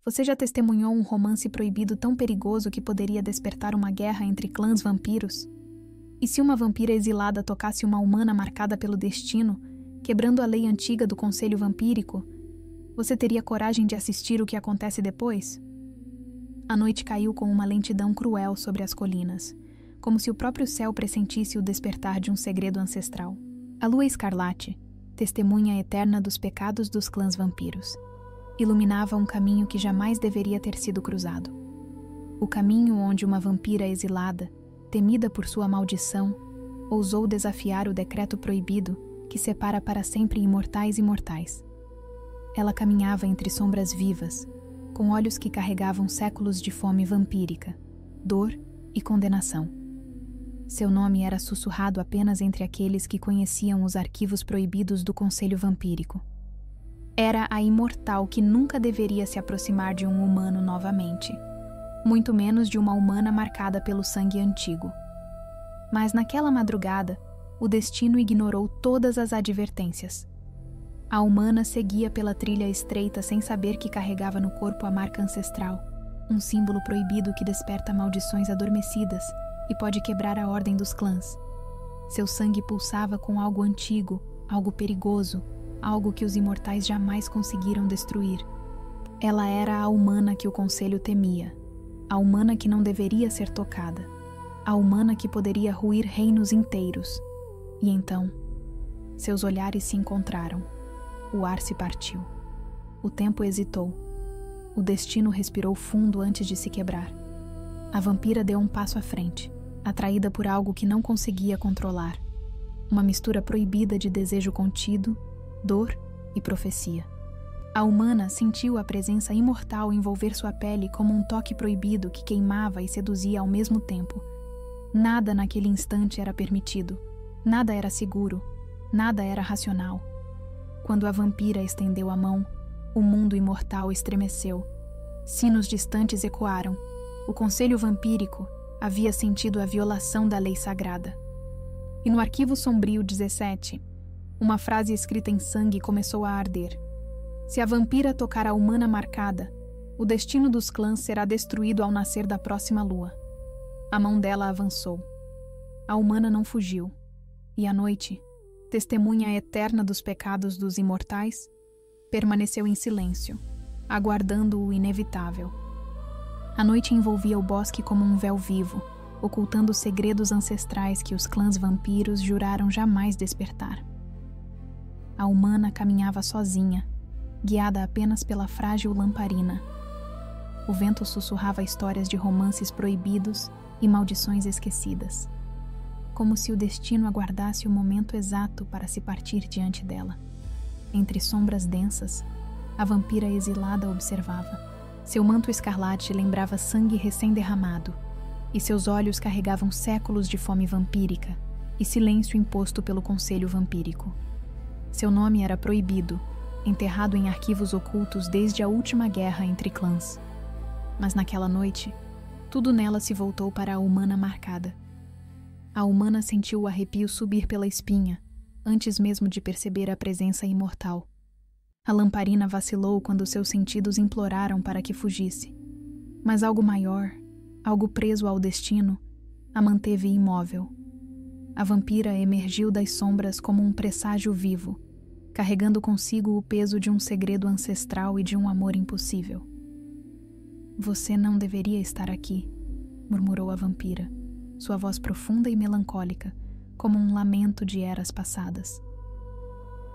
Você já testemunhou um romance proibido tão perigoso que poderia despertar uma guerra entre clãs vampiros? E se uma vampira exilada tocasse uma humana marcada pelo destino, quebrando a lei antiga do Conselho Vampírico, você teria coragem de assistir o que acontece depois? A noite caiu com uma lentidão cruel sobre as colinas, como se o próprio céu pressentisse o despertar de um segredo ancestral. A lua escarlate, testemunha eterna dos pecados dos clãs vampiros, iluminava um caminho que jamais deveria ter sido cruzado. O caminho onde uma vampira exilada, temida por sua maldição, ousou desafiar o decreto proibido que separa para sempre imortais e mortais. Ela caminhava entre sombras vivas, com olhos que carregavam séculos de fome vampírica, dor e condenação. Seu nome era sussurrado apenas entre aqueles que conheciam os arquivos proibidos do Conselho Vampírico. Era a imortal que nunca deveria se aproximar de um humano novamente, muito menos de uma humana marcada pelo sangue antigo. Mas naquela madrugada, o destino ignorou todas as advertências. A humana seguia pela trilha estreita sem saber que carregava no corpo a marca ancestral, um símbolo proibido que desperta maldições adormecidas e pode quebrar a ordem dos clãs. Seu sangue pulsava com algo antigo, algo perigoso, algo que os imortais jamais conseguiram destruir. Ela era a humana que o conselho temia, a humana que não deveria ser tocada, a humana que poderia ruir reinos inteiros. E então, seus olhares se encontraram. O ar se partiu. O tempo hesitou. O destino respirou fundo antes de se quebrar. A vampira deu um passo à frente, atraída por algo que não conseguia controlar. Uma mistura proibida de desejo contido, dor e profecia. A humana sentiu a presença imortal envolver sua pele como um toque proibido que queimava e seduzia ao mesmo tempo. Nada naquele instante era permitido. Nada era seguro. Nada era racional. Quando a vampira estendeu a mão, o mundo imortal estremeceu. Sinos distantes ecoaram. O Conselho Vampírico havia sentido a violação da lei sagrada. E no arquivo sombrio 17, uma frase escrita em sangue começou a arder. Se a vampira tocar a humana marcada, o destino dos clãs será destruído ao nascer da próxima lua. A mão dela avançou. A humana não fugiu. E a noite, testemunha eterna dos pecados dos imortais, permaneceu em silêncio, aguardando o inevitável. A noite envolvia o bosque como um véu vivo, ocultando os segredos ancestrais que os clãs vampiros juraram jamais despertar. A humana caminhava sozinha, guiada apenas pela frágil lamparina. O vento sussurrava histórias de romances proibidos e maldições esquecidas, como se o destino aguardasse o momento exato para se partir diante dela. Entre sombras densas, a vampira exilada observava. Seu manto escarlate lembrava sangue recém-derramado, e seus olhos carregavam séculos de fome vampírica e silêncio imposto pelo Conselho Vampírico. Seu nome era proibido, enterrado em arquivos ocultos desde a última guerra entre clãs. Mas naquela noite, tudo nela se voltou para a humana marcada. A humana sentiu o arrepio subir pela espinha, antes mesmo de perceber a presença imortal. A lamparina vacilou quando seus sentidos imploraram para que fugisse. Mas algo maior, algo preso ao destino, a manteve imóvel. A vampira emergiu das sombras como um presságio vivo, carregando consigo o peso de um segredo ancestral e de um amor impossível. "Você não deveria estar aqui", murmurou a vampira, sua voz profunda e melancólica, como um lamento de eras passadas.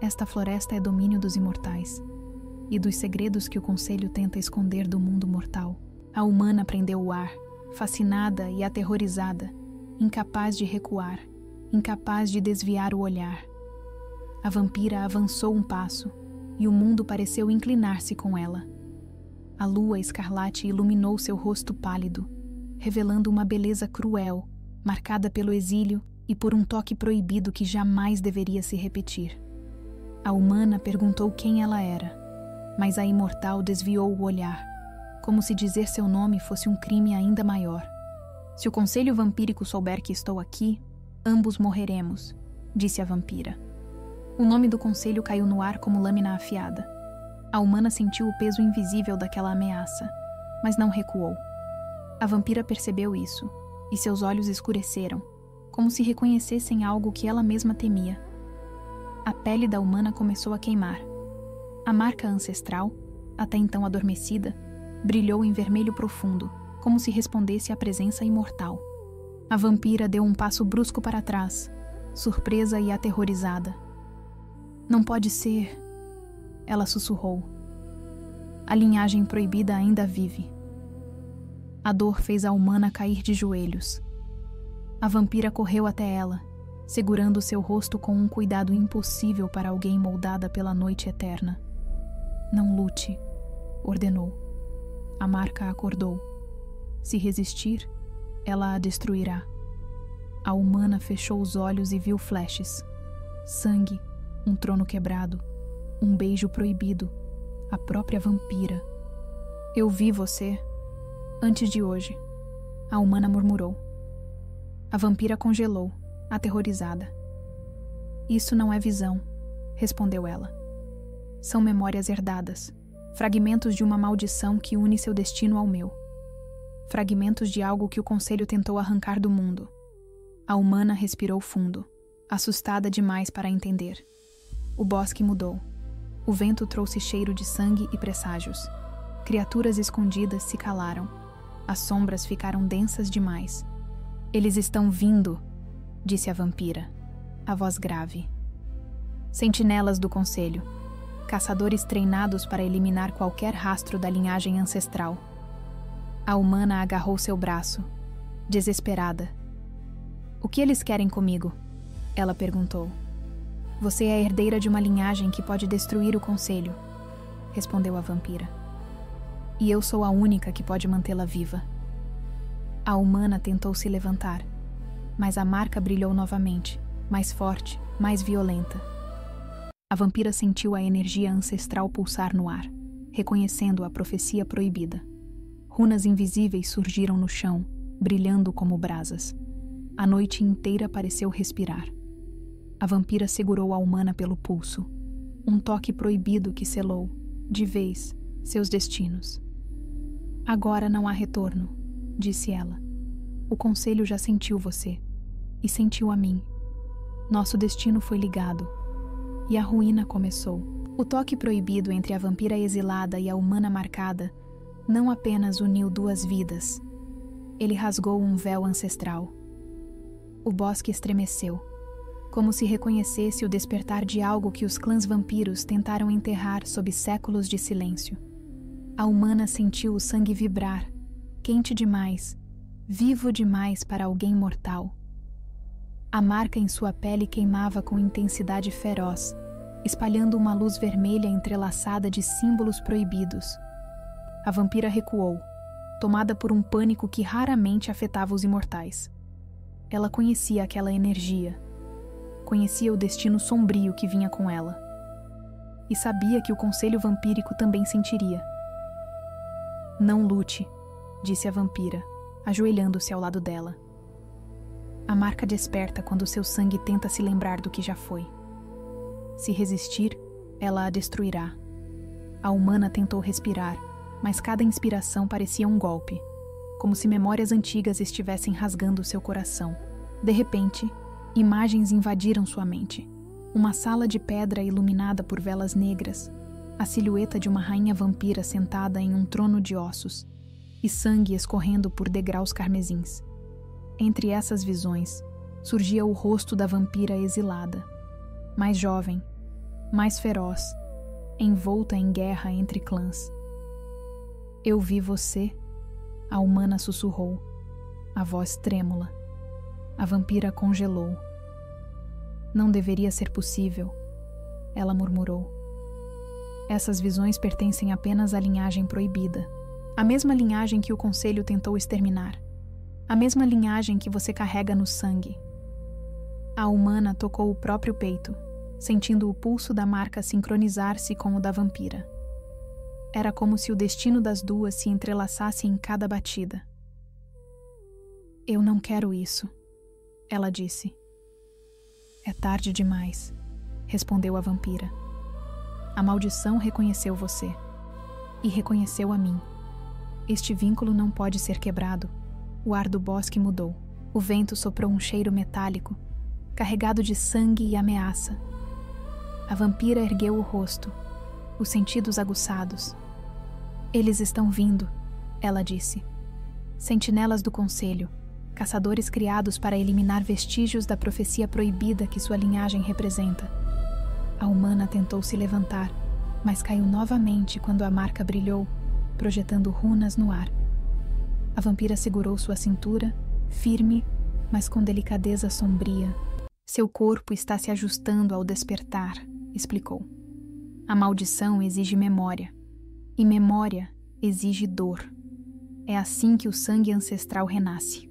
"Esta floresta é domínio dos imortais, e dos segredos que o Conselho tenta esconder do mundo mortal." A humana prendeu o ar, fascinada e aterrorizada, incapaz de recuar, incapaz de desviar o olhar. A vampira avançou um passo, e o mundo pareceu inclinar-se com ela. A lua escarlate iluminou seu rosto pálido, revelando uma beleza cruel, marcada pelo exílio e por um toque proibido que jamais deveria se repetir. A humana perguntou quem ela era, mas a imortal desviou o olhar, como se dizer seu nome fosse um crime ainda maior. "Se o Conselho Vampírico souber que estou aqui, ambos morreremos", disse a vampira. O nome do conselho caiu no ar como lâmina afiada. A humana sentiu o peso invisível daquela ameaça, mas não recuou. A vampira percebeu isso, e seus olhos escureceram, como se reconhecessem algo que ela mesma temia. A pele da humana começou a queimar. A marca ancestral, até então adormecida, brilhou em vermelho profundo, como se respondesse à presença imortal. A vampira deu um passo brusco para trás, surpresa e aterrorizada. Não pode ser, ela sussurrou. A linhagem proibida ainda vive. A dor fez a humana cair de joelhos. A vampira correu até ela, segurando seu rosto com um cuidado impossível para alguém moldada pela noite eterna. Não lute, ordenou. A marca acordou. Se resistir, ela a destruirá. A humana fechou os olhos e viu flashes. Sangue, um trono quebrado, um beijo proibido, a própria vampira. Eu vi você antes de hoje, a humana murmurou. A vampira congelou, aterrorizada. Isso não é visão, respondeu ela. São memórias herdadas, fragmentos de uma maldição que une seu destino ao meu. Fragmentos de algo que o conselho tentou arrancar do mundo. A humana respirou fundo, assustada demais para entender. O bosque mudou. O vento trouxe cheiro de sangue e presságios. Criaturas escondidas se calaram. As sombras ficaram densas demais. Eles estão vindo, disse a vampira, a voz grave. Sentinelas do conselho. Caçadores treinados para eliminar qualquer rastro da linhagem ancestral. A humana agarrou seu braço, desesperada. O que eles querem comigo? Ela perguntou. Você é a herdeira de uma linhagem que pode destruir o conselho, respondeu a vampira. E eu sou a única que pode mantê-la viva. A humana tentou se levantar, mas a marca brilhou novamente, mais forte, mais violenta. A vampira sentiu a energia ancestral pulsar no ar, reconhecendo a profecia proibida. Runas invisíveis surgiram no chão, brilhando como brasas. A noite inteira pareceu respirar. A vampira segurou a humana pelo pulso, um toque proibido que selou, de vez, seus destinos. Agora não há retorno, disse ela. O conselho já sentiu você, e sentiu a mim. Nosso destino foi ligado, e a ruína começou. O toque proibido entre a vampira exilada e a humana marcada não apenas uniu duas vidas, ele rasgou um véu ancestral. O bosque estremeceu, como se reconhecesse o despertar de algo que os clãs vampiros tentaram enterrar sob séculos de silêncio. A humana sentiu o sangue vibrar, quente demais, vivo demais para alguém mortal. A marca em sua pele queimava com intensidade feroz, espalhando uma luz vermelha entrelaçada de símbolos proibidos. A vampira recuou, tomada por um pânico que raramente afetava os imortais. Ela conhecia aquela energia, conhecia o destino sombrio que vinha com ela, e sabia que o conselho vampírico também sentiria. Não lute, disse a vampira, ajoelhando-se ao lado dela. A marca desperta quando seu sangue tenta se lembrar do que já foi. Se resistir, ela a destruirá. A humana tentou respirar, mas cada inspiração parecia um golpe, como se memórias antigas estivessem rasgando seu coração. De repente, imagens invadiram sua mente. Uma sala de pedra iluminada por velas negras, a silhueta de uma rainha vampira sentada em um trono de ossos, e sangue escorrendo por degraus carmesins. Entre essas visões, surgia o rosto da vampira exilada, mais jovem, mais feroz, envolta em guerra entre clãs. Eu vi você, a humana sussurrou, a voz trêmula. A vampira congelou. Não deveria ser possível, ela murmurou. Essas visões pertencem apenas à linhagem proibida, a mesma linhagem que o conselho tentou exterminar, a mesma linhagem que você carrega no sangue. A humana tocou o próprio peito, sentindo o pulso da marca sincronizar-se com o da vampira. Era como se o destino das duas se entrelaçasse em cada batida. Eu não quero isso, ela disse. É tarde demais, respondeu a vampira. A maldição reconheceu você. E reconheceu a mim. Este vínculo não pode ser quebrado. O ar do bosque mudou. O vento soprou um cheiro metálico, carregado de sangue e ameaça. A vampira ergueu o rosto, os sentidos aguçados. Eles estão vindo, ela disse. Sentinelas do conselho, caçadores criados para eliminar vestígios da profecia proibida que sua linhagem representa. A humana tentou se levantar, mas caiu novamente quando a marca brilhou, projetando runas no ar. A vampira segurou sua cintura, firme, mas com delicadeza sombria. Seu corpo está se ajustando ao despertar, explicou. A maldição exige memória, e memória exige dor. É assim que o sangue ancestral renasce.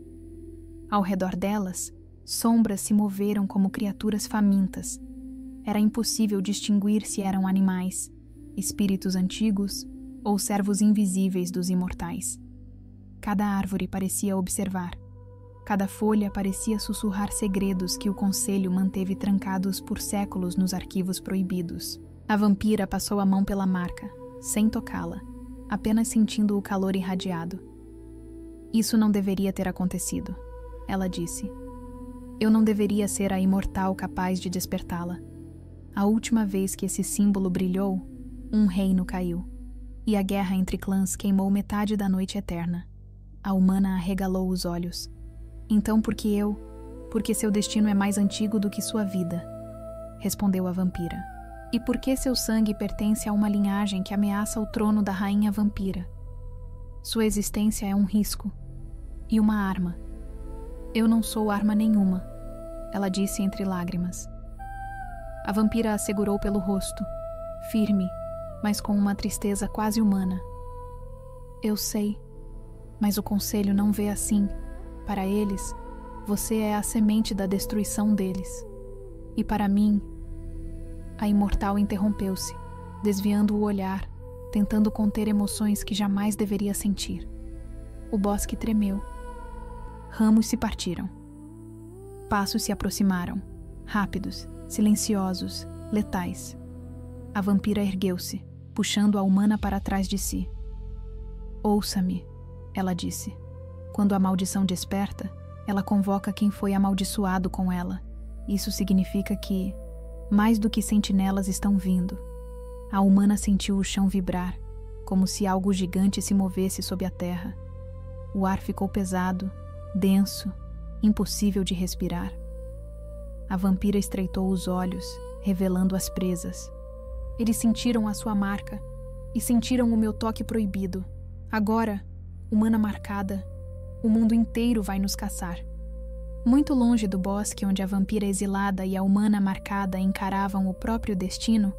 Ao redor delas, sombras se moveram como criaturas famintas. Era impossível distinguir se eram animais, espíritos antigos ou servos invisíveis dos imortais. Cada árvore parecia observar. Cada folha parecia sussurrar segredos que o conselho manteve trancados por séculos nos arquivos proibidos. A vampira passou a mão pela marca, sem tocá-la, apenas sentindo o calor irradiado. Isso não deveria ter acontecido, ela disse. Eu não deveria ser a imortal capaz de despertá-la. A última vez que esse símbolo brilhou, um reino caiu, e a guerra entre clãs queimou metade da noite eterna. A humana arregalou os olhos. Então porque seu destino é mais antigo do que sua vida, respondeu a vampira. E porque seu sangue pertence a uma linhagem que ameaça o trono da rainha vampira. Sua existência é um risco e uma arma. Eu não sou arma nenhuma, ela disse entre lágrimas. A vampira a segurou pelo rosto, firme, mas com uma tristeza quase humana. Eu sei, mas o conselho não vê assim. Para eles, você é a semente da destruição deles. E para mim... A imortal interrompeu-se, desviando o olhar, tentando conter emoções que jamais deveria sentir. O bosque tremeu. Ramos se partiram. Passos se aproximaram, rápidos, silenciosos, letais. A vampira ergueu-se, puxando a humana para trás de si. Ouça-me, ela disse. Quando a maldição desperta, ela convoca quem foi amaldiçoado com ela. Isso significa que, mais do que sentinelas estão vindo. A humana sentiu o chão vibrar, como se algo gigante se movesse sob a terra. O ar ficou pesado, denso, impossível de respirar. A vampira estreitou os olhos, revelando as presas. Eles sentiram a sua marca e sentiram o meu toque proibido. Agora, humana marcada, o mundo inteiro vai nos caçar. Muito longe do bosque onde a vampira exilada e a humana marcada encaravam o próprio destino,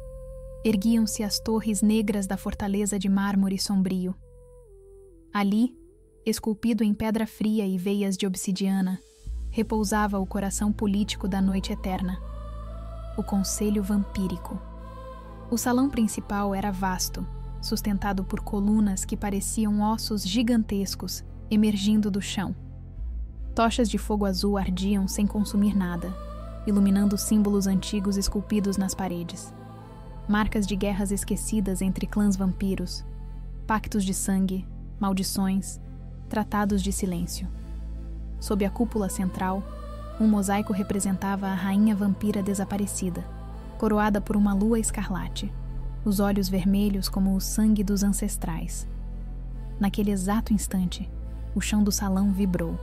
erguiam-se as torres negras da fortaleza de mármore sombrio. Ali, esculpido em pedra fria e veias de obsidiana, repousava o coração político da noite eterna. O Conselho Vampírico. O salão principal era vasto, sustentado por colunas que pareciam ossos gigantescos emergindo do chão. Tochas de fogo azul ardiam sem consumir nada, iluminando símbolos antigos esculpidos nas paredes. Marcas de guerras esquecidas entre clãs vampiros, pactos de sangue, maldições, tratados de silêncio. Sob a cúpula central, um mosaico representava a rainha vampira desaparecida, coroada por uma lua escarlate, os olhos vermelhos como o sangue dos ancestrais. Naquele exato instante, o chão do salão vibrou.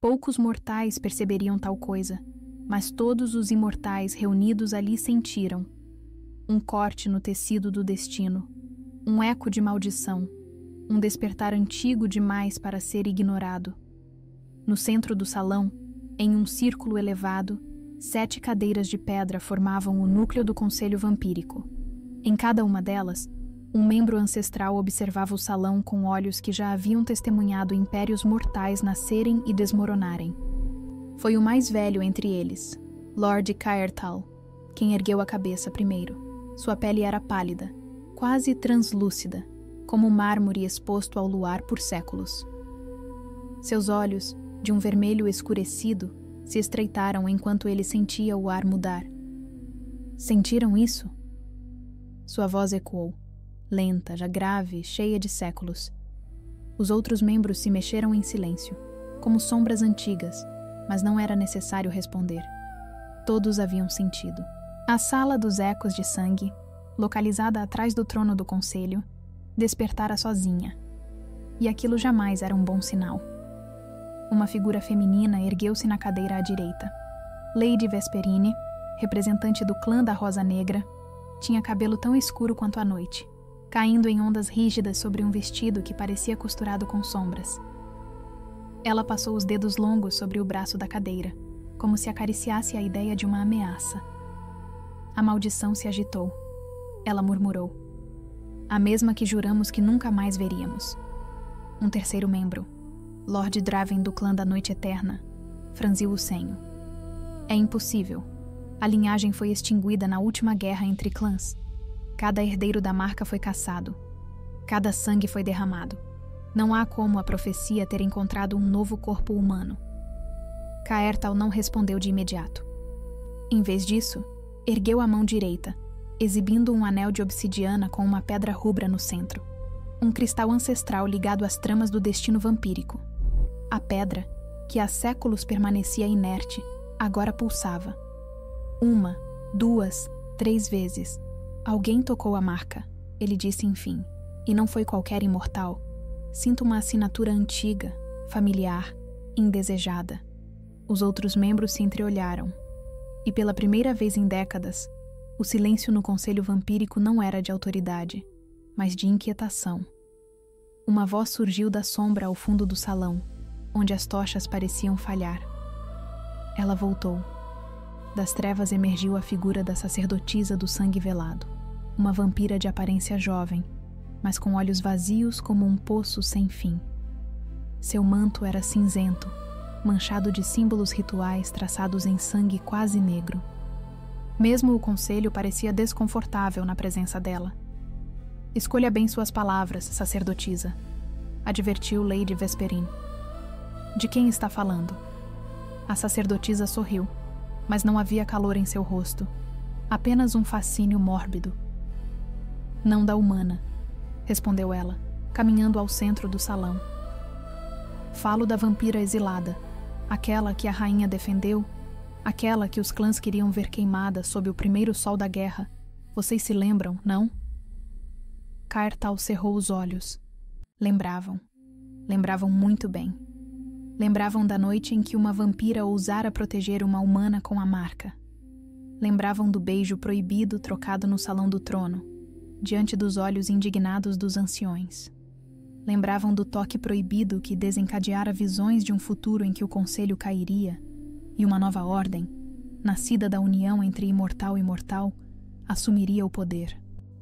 Poucos mortais perceberiam tal coisa, mas todos os imortais reunidos ali sentiram um corte no tecido do destino, um eco de maldição, um despertar antigo demais para ser ignorado. No centro do salão, em um círculo elevado, 7 cadeiras de pedra formavam o núcleo do Conselho Vampírico. Em cada uma delas, um membro ancestral observava o salão com olhos que já haviam testemunhado impérios mortais nascerem e desmoronarem. Foi o mais velho entre eles, Lord Caertal, quem ergueu a cabeça primeiro. Sua pele era pálida, quase translúcida, como mármore exposto ao luar por séculos. Seus olhos, de um vermelho escurecido, se estreitaram enquanto ele sentia o ar mudar. Sentiram isso? Sua voz ecoou, lenta, já grave, cheia de séculos. Os outros membros se mexeram em silêncio, como sombras antigas, mas não era necessário responder. Todos haviam sentido. A sala dos ecos de sangue, localizada atrás do trono do conselho, despertara sozinha. E aquilo jamais era um bom sinal. Uma figura feminina ergueu-se na cadeira à direita. Lady Vesperine, representante do clã da Rosa Negra, tinha cabelo tão escuro quanto a noite, caindo em ondas rígidas sobre um vestido que parecia costurado com sombras. Ela passou os dedos longos sobre o braço da cadeira, como se acariciasse a ideia de uma ameaça. A maldição se agitou. Ela murmurou. A mesma que juramos que nunca mais veríamos. Um terceiro membro, Lord Draven do clã da Noite Eterna, franziu o senho. É impossível. A linhagem foi extinguida na última guerra entre clãs. Cada herdeiro da marca foi caçado. Cada sangue foi derramado. Não há como a profecia ter encontrado um novo corpo humano. Caertal não respondeu de imediato. Em vez disso, ergueu a mão direita, exibindo um anel de obsidiana com uma pedra rubra no centro. Um cristal ancestral ligado às tramas do destino vampírico. A pedra, que há séculos permanecia inerte, agora pulsava. 1, 2, 3 vezes. Alguém tocou a marca, ele disse enfim, e não foi qualquer imortal. Sinto uma assinatura antiga, familiar, indesejada. Os outros membros se entreolharam. E pela primeira vez em décadas, o silêncio no conselho vampírico não era de autoridade, mas de inquietação. Uma voz surgiu da sombra ao fundo do salão, onde as tochas pareciam falhar. Ela voltou. Das trevas emergiu a figura da sacerdotisa do sangue velado, uma vampira de aparência jovem, mas com olhos vazios como um poço sem fim. Seu manto era cinzento, manchado de símbolos rituais traçados em sangue quase negro. Mesmo o conselho parecia desconfortável na presença dela. Escolha bem suas palavras, sacerdotisa, advertiu Lady Vesperine. De quem está falando? A sacerdotisa sorriu, mas não havia calor em seu rosto, apenas um fascínio mórbido. Não da humana, respondeu ela, caminhando ao centro do salão. Falo da vampira exilada, aquela que a rainha defendeu, aquela que os clãs queriam ver queimada sob o primeiro sol da guerra. Vocês se lembram, não? Caertal cerrou os olhos. Lembravam muito bem. Lembravam da noite em que uma vampira ousara proteger uma humana com a marca. Lembravam do beijo proibido trocado no salão do trono, diante dos olhos indignados dos anciões. Lembravam do toque proibido que desencadeara visões de um futuro em que o conselho cairia e uma nova ordem, nascida da união entre imortal e mortal, assumiria o poder.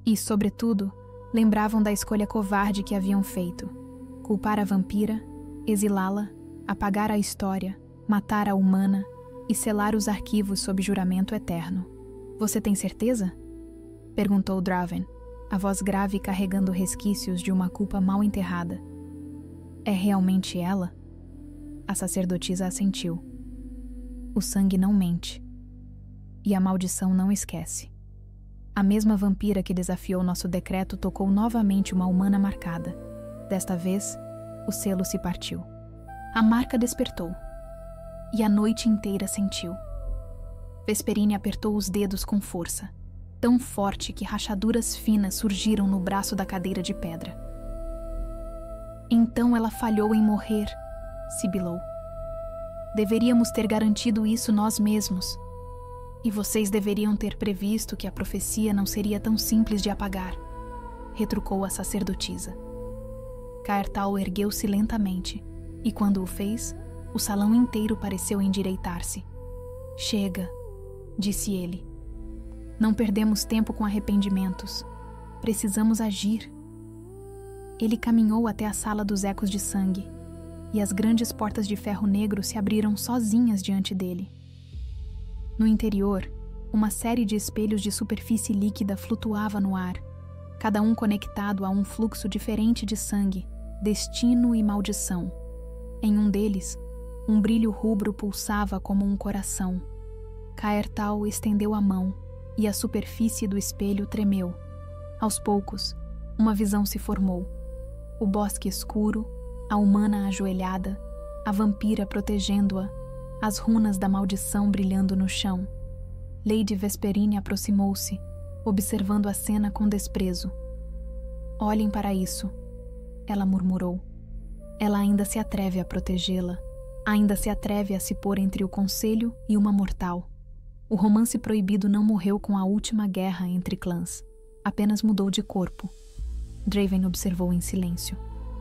E, sobretudo, lembravam da escolha covarde que haviam feito: culpar a vampira, exilá-la, apagar a história, matar a humana e selar os arquivos sob juramento eterno. Você tem certeza? Perguntou Draven, a voz grave carregando resquícios de uma culpa mal enterrada. É realmente ela? A sacerdotisa assentiu. O sangue não mente. E a maldição não esquece. A mesma vampira que desafiou nosso decreto tocou novamente uma humana marcada. Desta vez, o selo se partiu. A marca despertou. E a noite inteira sentiu. Vesperine apertou os dedos com força, tão forte que rachaduras finas surgiram no braço da cadeira de pedra. Então ela falhou em morrer, sibilou. Deveríamos ter garantido isso nós mesmos. E vocês deveriam ter previsto que a profecia não seria tão simples de apagar, retrucou a sacerdotisa. Caertal ergueu-se lentamente, e quando o fez, o salão inteiro pareceu endireitar-se. Chega, disse ele. Não perdemos tempo com arrependimentos. Precisamos agir. Ele caminhou até a sala dos ecos de sangue, e as grandes portas de ferro negro se abriram sozinhas diante dele. No interior, uma série de espelhos de superfície líquida flutuava no ar, cada um conectado a um fluxo diferente de sangue, destino e maldição. Em um deles, um brilho rubro pulsava como um coração. Caertal estendeu a mão, e a superfície do espelho tremeu, Aos poucos, uma visão se formou. O bosque escuro, a humana ajoelhada, a vampira protegendo-a, as runas da maldição brilhando no chão. Lady Vesperine aproximou-se, observando a cena com desprezo. "Olhem para isso", ela murmurou. Ela ainda se atreve a protegê-la, ainda se atreve a se pôr entre o conselho e uma mortal. O romance proibido não morreu com a última guerra entre clãs, apenas mudou de corpo. Draven observou em silêncio,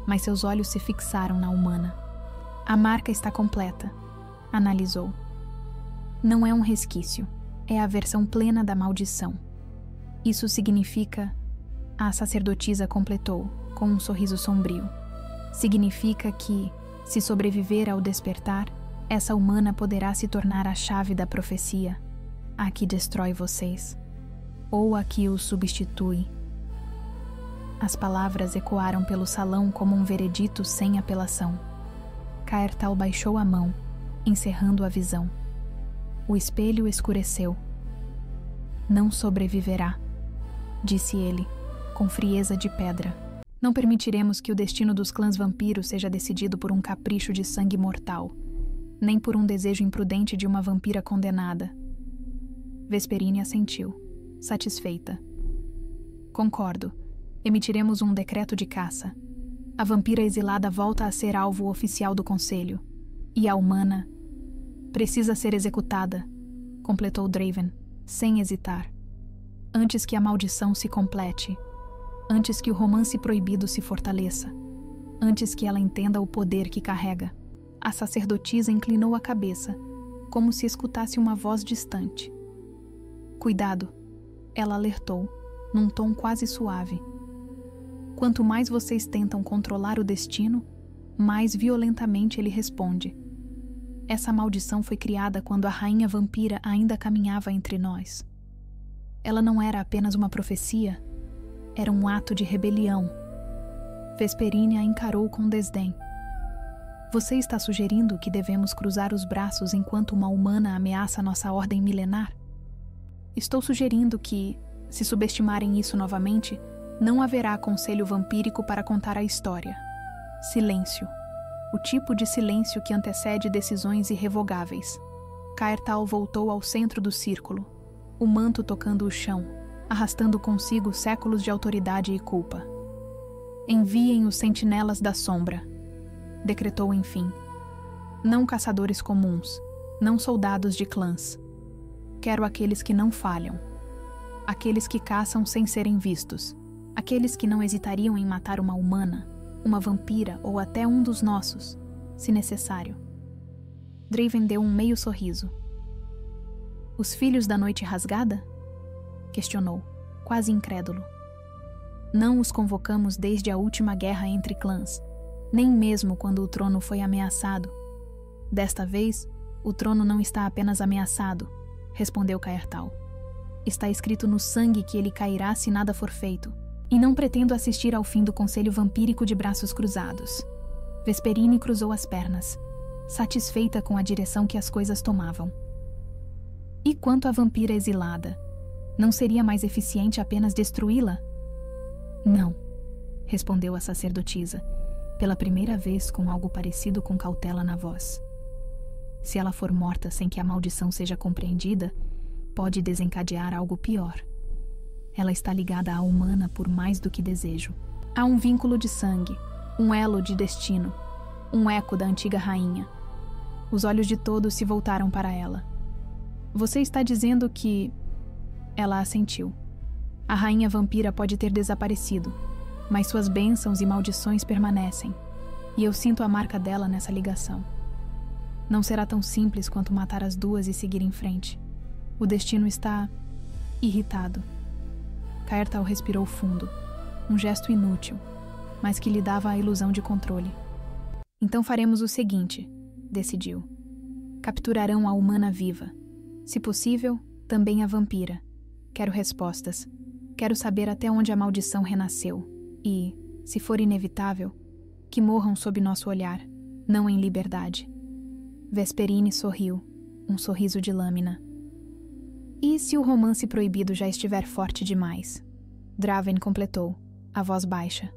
mas seus olhos se fixaram na humana. "A marca está completa", analisou. "Não é um resquício, é a versão plena da maldição. Isso significa..." A sacerdotisa completou, com um sorriso sombrio. "Significa que, se sobreviver ao despertar, essa humana poderá se tornar a chave da profecia, a que destrói vocês, ou a que os substitui." As palavras ecoaram pelo salão como um veredito sem apelação. Caertal baixou a mão, encerrando a visão. O espelho escureceu. "Não sobreviverá", disse ele, com frieza de pedra. "Não permitiremos que o destino dos clãs vampiros seja decidido por um capricho de sangue mortal, nem por um desejo imprudente de uma vampira condenada." Vesperine assentiu, satisfeita. "Concordo. Emitiremos um decreto de caça. A vampira exilada volta a ser alvo oficial do Conselho. E a humana precisa ser executada", completou Draven, sem hesitar. "Antes que a maldição se complete. Antes que o romance proibido se fortaleça. Antes que ela entenda o poder que carrega." A sacerdotisa inclinou a cabeça, como se escutasse uma voz distante. "Cuidado", ela alertou, num tom quase suave. "Quanto mais vocês tentam controlar o destino, mais violentamente ele responde. Essa maldição foi criada quando a rainha vampira ainda caminhava entre nós. Ela não era apenas uma profecia, era um ato de rebelião." Vesperine a encarou com desdém. "Você está sugerindo que devemos cruzar os braços enquanto uma humana ameaça nossa ordem milenar? Estou sugerindo que, se subestimarem isso novamente, não haverá conselho vampírico para contar a história. Silêncio. O tipo de silêncio que antecede decisões irrevogáveis." Caertal voltou ao centro do círculo, o manto tocando o chão, arrastando consigo séculos de autoridade e culpa. "Enviem os sentinelas da sombra", decretou enfim. "Não caçadores comuns, não soldados de clãs. Quero aqueles que não falham. Aqueles que caçam sem serem vistos. Aqueles que não hesitariam em matar uma humana, uma vampira ou até um dos nossos, se necessário." Draven deu um meio sorriso. "Os filhos da noite rasgada?" questionou, quase incrédulo. "Não os convocamos desde a última guerra entre clãs, nem mesmo quando o trono foi ameaçado. Desta vez, o trono não está apenas ameaçado", respondeu Caertal. "Está escrito no sangue que ele cairá se nada for feito. E não pretendo assistir ao fim do conselho vampírico de braços cruzados." Vesperine cruzou as pernas, satisfeita com a direção que as coisas tomavam. "E quanto à vampira exilada? Não seria mais eficiente apenas destruí-la?" "Não", respondeu a sacerdotisa, pela primeira vez com algo parecido com cautela na voz. "Se ela for morta sem que a maldição seja compreendida, pode desencadear algo pior. Ela está ligada à humana por mais do que desejo. Há um vínculo de sangue, um elo de destino, um eco da antiga rainha." Os olhos de todos se voltaram para ela. "Você está dizendo que..." Ela assentiu. "A rainha vampira pode ter desaparecido, mas suas bênçãos e maldições permanecem, e eu sinto a marca dela nessa ligação. Não será tão simples quanto matar as duas e seguir em frente. O destino está... irritado." Caertal respirou fundo, um gesto inútil, mas que lhe dava a ilusão de controle. "Então faremos o seguinte", decidiu. "Capturarão a humana viva. Se possível, também a vampira. Quero respostas. Quero saber até onde a maldição renasceu. E, se for inevitável, que morram sob nosso olhar, não em liberdade." Vesperine sorriu, um sorriso de lâmina. "E se o romance proibido já estiver forte demais?" Draven completou, a voz baixa.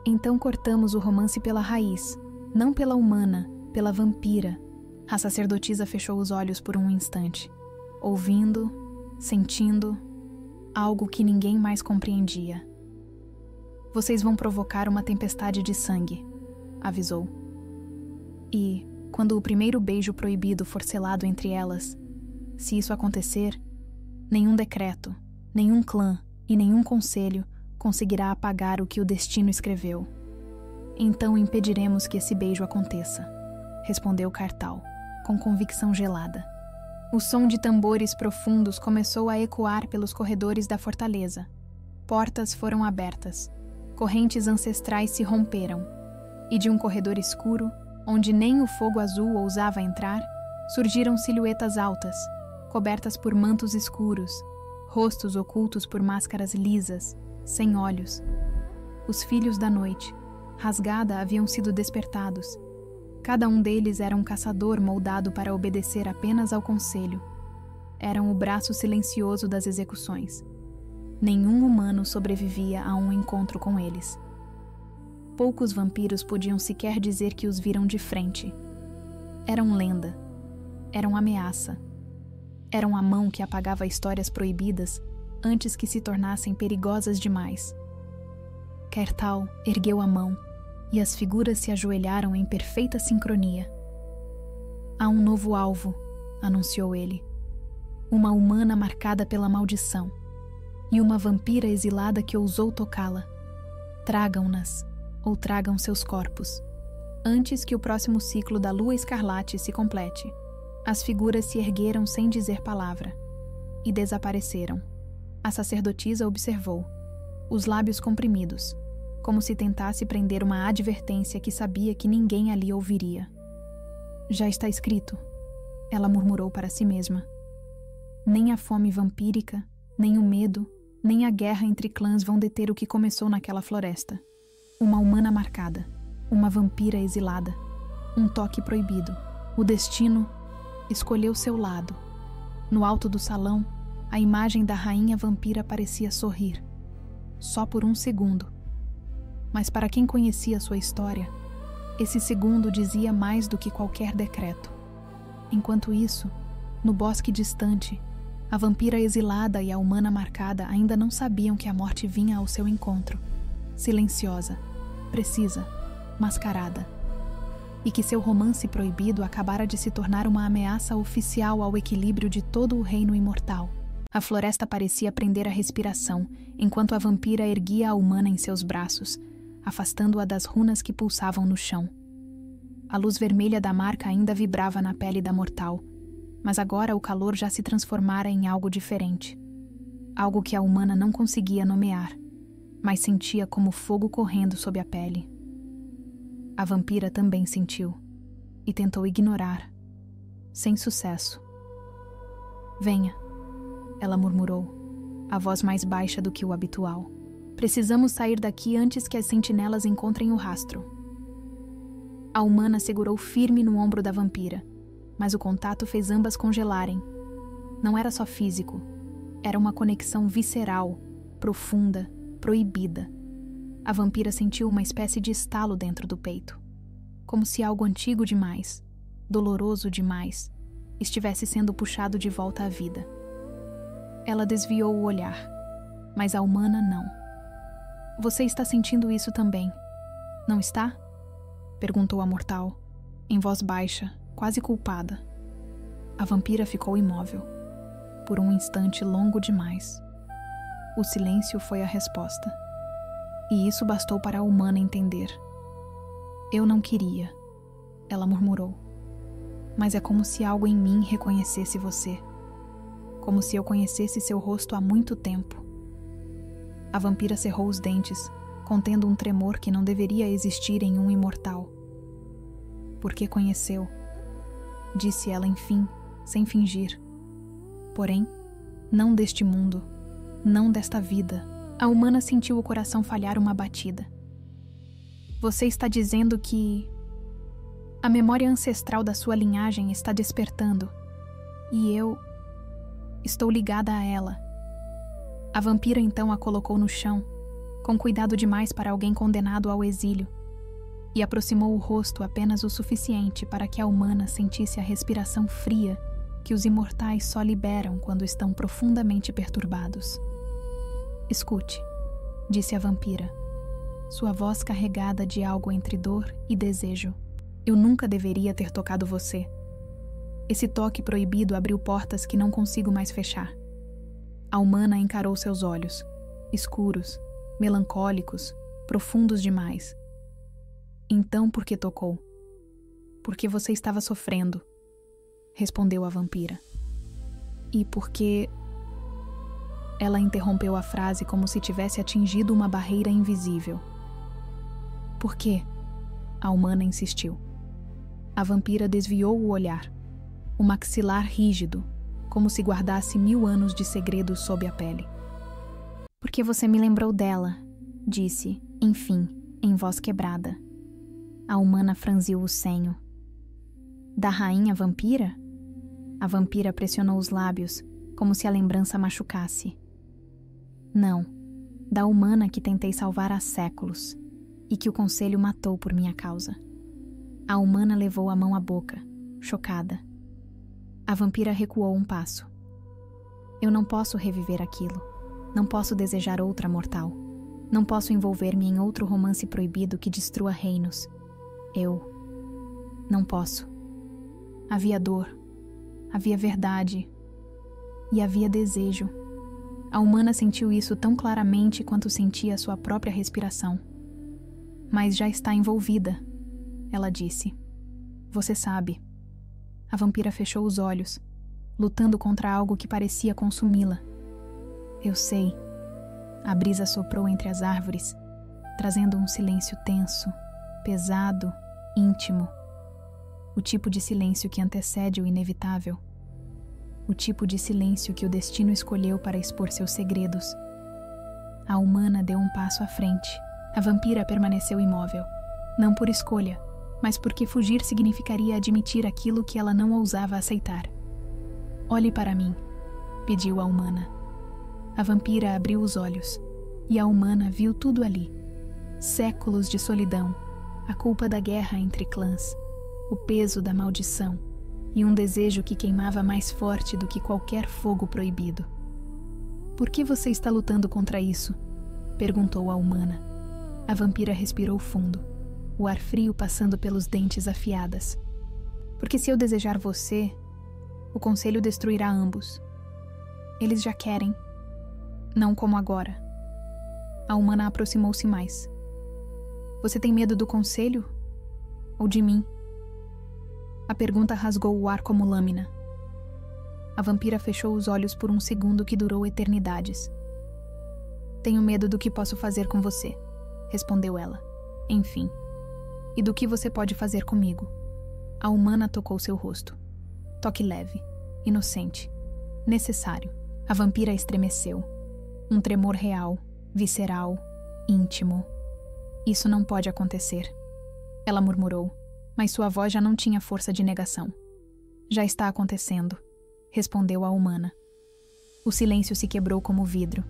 Então cortamos o romance pela raiz, não pela humana, pela vampira. A sacerdotisa fechou os olhos por um instante, ouvindo, sentindo, algo que ninguém mais compreendia. Vocês vão provocar uma tempestade de sangue, avisou. E, quando o primeiro beijo proibido for selado entre elas, se isso acontecer, nenhum decreto, nenhum clã e nenhum conselho conseguirá apagar o que o destino escreveu. Então impediremos que esse beijo aconteça, respondeu Kartal, com convicção gelada. O som de tambores profundos começou a ecoar pelos corredores da fortaleza. Portas foram abertas, correntes ancestrais se romperam, e de um corredor escuro, onde nem o fogo azul ousava entrar, surgiram silhuetas altas, cobertas por mantos escuros, rostos ocultos por máscaras lisas, sem olhos. Os filhos da noite, rasgada, haviam sido despertados. Cada um deles era um caçador moldado para obedecer apenas ao conselho. Eram o braço silencioso das execuções. Nenhum humano sobrevivia a um encontro com eles. Poucos vampiros podiam sequer dizer que os viram de frente. Eram lenda. Eram ameaça. Eram a mão que apagava histórias proibidas antes que se tornassem perigosas demais. Kartal ergueu a mão e as figuras se ajoelharam em perfeita sincronia. Há um novo alvo, anunciou ele. Uma humana marcada pela maldição e uma vampira exilada que ousou tocá-la. Tragam-nas, ou tragam seus corpos, antes que o próximo ciclo da lua escarlate se complete. As figuras se ergueram sem dizer palavra e desapareceram. A sacerdotisa observou, os lábios comprimidos, como se tentasse prender uma advertência que sabia que ninguém ali ouviria. Já está escrito, ela murmurou para si mesma. Nem a fome vampírica, nem o medo, nem a guerra entre clãs vão deter o que começou naquela floresta. Uma humana marcada, uma vampira exilada, um toque proibido. O destino escolheu seu lado. No alto do salão, a imagem da rainha vampira parecia sorrir. Só por um segundo. Mas para quem conhecia sua história, esse segundo dizia mais do que qualquer decreto. Enquanto isso, no bosque distante, a vampira exilada e a humana marcada ainda não sabiam que a morte vinha ao seu encontro, silenciosa, precisa, mascarada, e que seu romance proibido acabara de se tornar uma ameaça oficial ao equilíbrio de todo o reino imortal. A floresta parecia prender a respiração, enquanto a vampira erguia a humana em seus braços, afastando-a das runas que pulsavam no chão. A luz vermelha da marca ainda vibrava na pele da mortal, mas agora o calor já se transformara em algo diferente. Algo que a humana não conseguia nomear, mas sentia como fogo correndo sob a pele. A vampira também sentiu, e tentou ignorar, sem sucesso. Venha, ela murmurou, a voz mais baixa do que o habitual. Precisamos sair daqui antes que as sentinelas encontrem o rastro. A humana segurou firme no ombro da vampira, mas o contato fez ambas congelarem. Não era só físico, era uma conexão visceral, profunda, proibida. A vampira sentiu uma espécie de estalo dentro do peito, como se algo antigo demais, doloroso demais, estivesse sendo puxado de volta à vida. Ela desviou o olhar, mas a humana não. Você está sentindo isso também, não está? Perguntou a mortal, em voz baixa, quase culpada. A vampira ficou imóvel, por um instante longo demais. O silêncio foi a resposta. E isso bastou para a humana entender. Eu não queria, ela murmurou. Mas é como se algo em mim reconhecesse você. Como se eu conhecesse seu rosto há muito tempo. A vampira cerrou os dentes, contendo um tremor que não deveria existir em um imortal. Porque conheceu, disse ela enfim, sem fingir. Porém, não deste mundo, não desta vida. A humana sentiu o coração falhar uma batida. Você está dizendo que a memória ancestral da sua linhagem está despertando, e eu estou ligada a ela. A vampira então a colocou no chão, com cuidado demais para alguém condenado ao exílio, e aproximou o rosto apenas o suficiente para que a humana sentisse a respiração fria que os imortais só liberam quando estão profundamente perturbados. Escute, disse a vampira, sua voz carregada de algo entre dor e desejo. Eu nunca deveria ter tocado você. Esse toque proibido abriu portas que não consigo mais fechar. A humana encarou seus olhos, escuros, melancólicos, profundos demais. Então por que tocou? Porque você estava sofrendo, respondeu a vampira. E porque... Ela interrompeu a frase como se tivesse atingido uma barreira invisível. Por quê? A humana insistiu. A vampira desviou o olhar, o maxilar rígido, como se guardasse 1000 anos de segredos sob a pele. Porque você me lembrou dela, disse, enfim, em voz quebrada. A humana franziu o senho. Da rainha vampira? A vampira pressionou os lábios, como se a lembrança machucasse. Não, da humana que tentei salvar há séculos, e que o conselho matou por minha causa. A humana levou a mão à boca, chocada. A vampira recuou um passo. Eu não posso reviver aquilo. Não posso desejar outra mortal. Não posso envolver-me em outro romance proibido que destrua reinos. Eu... não posso. Havia dor. Havia verdade. E havia desejo. A humana sentiu isso tão claramente quanto sentia sua própria respiração. Mas já está envolvida, ela disse. Você sabe. A vampira fechou os olhos, lutando contra algo que parecia consumi-la. Eu sei. A brisa soprou entre as árvores, trazendo um silêncio tenso, pesado, íntimo. O tipo de silêncio que antecede o inevitável. O tipo de silêncio que o destino escolheu para expor seus segredos. A humana deu um passo à frente. A vampira permaneceu imóvel. Não por escolha, mas porque fugir significaria admitir aquilo que ela não ousava aceitar. Olhe para mim, pediu a humana. A vampira abriu os olhos, e a humana viu tudo ali. Séculos de solidão, a culpa da guerra entre clãs, o peso da maldição, e um desejo que queimava mais forte do que qualquer fogo proibido. Por que você está lutando contra isso? Perguntou a humana. A vampira respirou fundo, o ar frio passando pelos dentes afiadas. Porque se eu desejar você, o conselho destruirá ambos. Eles já querem. Não como agora. A humana aproximou-se mais. Você tem medo do conselho? Ou de mim? A pergunta rasgou o ar como lâmina. A vampira fechou os olhos por um segundo que durou eternidades. Tenho medo do que posso fazer com você, respondeu ela. Enfim. E do que você pode fazer comigo? A humana tocou seu rosto. Toque leve, inocente, necessário. A vampira estremeceu. Um tremor real, visceral, íntimo. Isso não pode acontecer. Ela murmurou, mas sua voz já não tinha força de negação. Já está acontecendo, respondeu a humana. O silêncio se quebrou como vidro.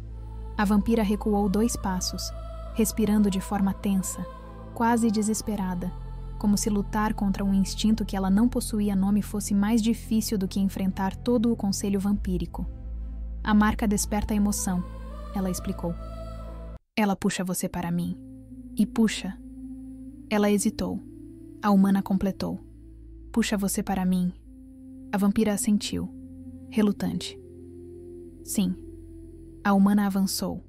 A vampira recuou 2 passos, respirando de forma tensa, quase desesperada, como se lutar contra um instinto que ela não possuía nome fosse mais difícil do que enfrentar todo o conselho vampírico. A marca desperta a emoção, ela explicou. Ela puxa você para mim. E puxa. Ela hesitou. A humana completou. Puxa você para mim. A vampira assentiu, relutante. Sim. A humana avançou.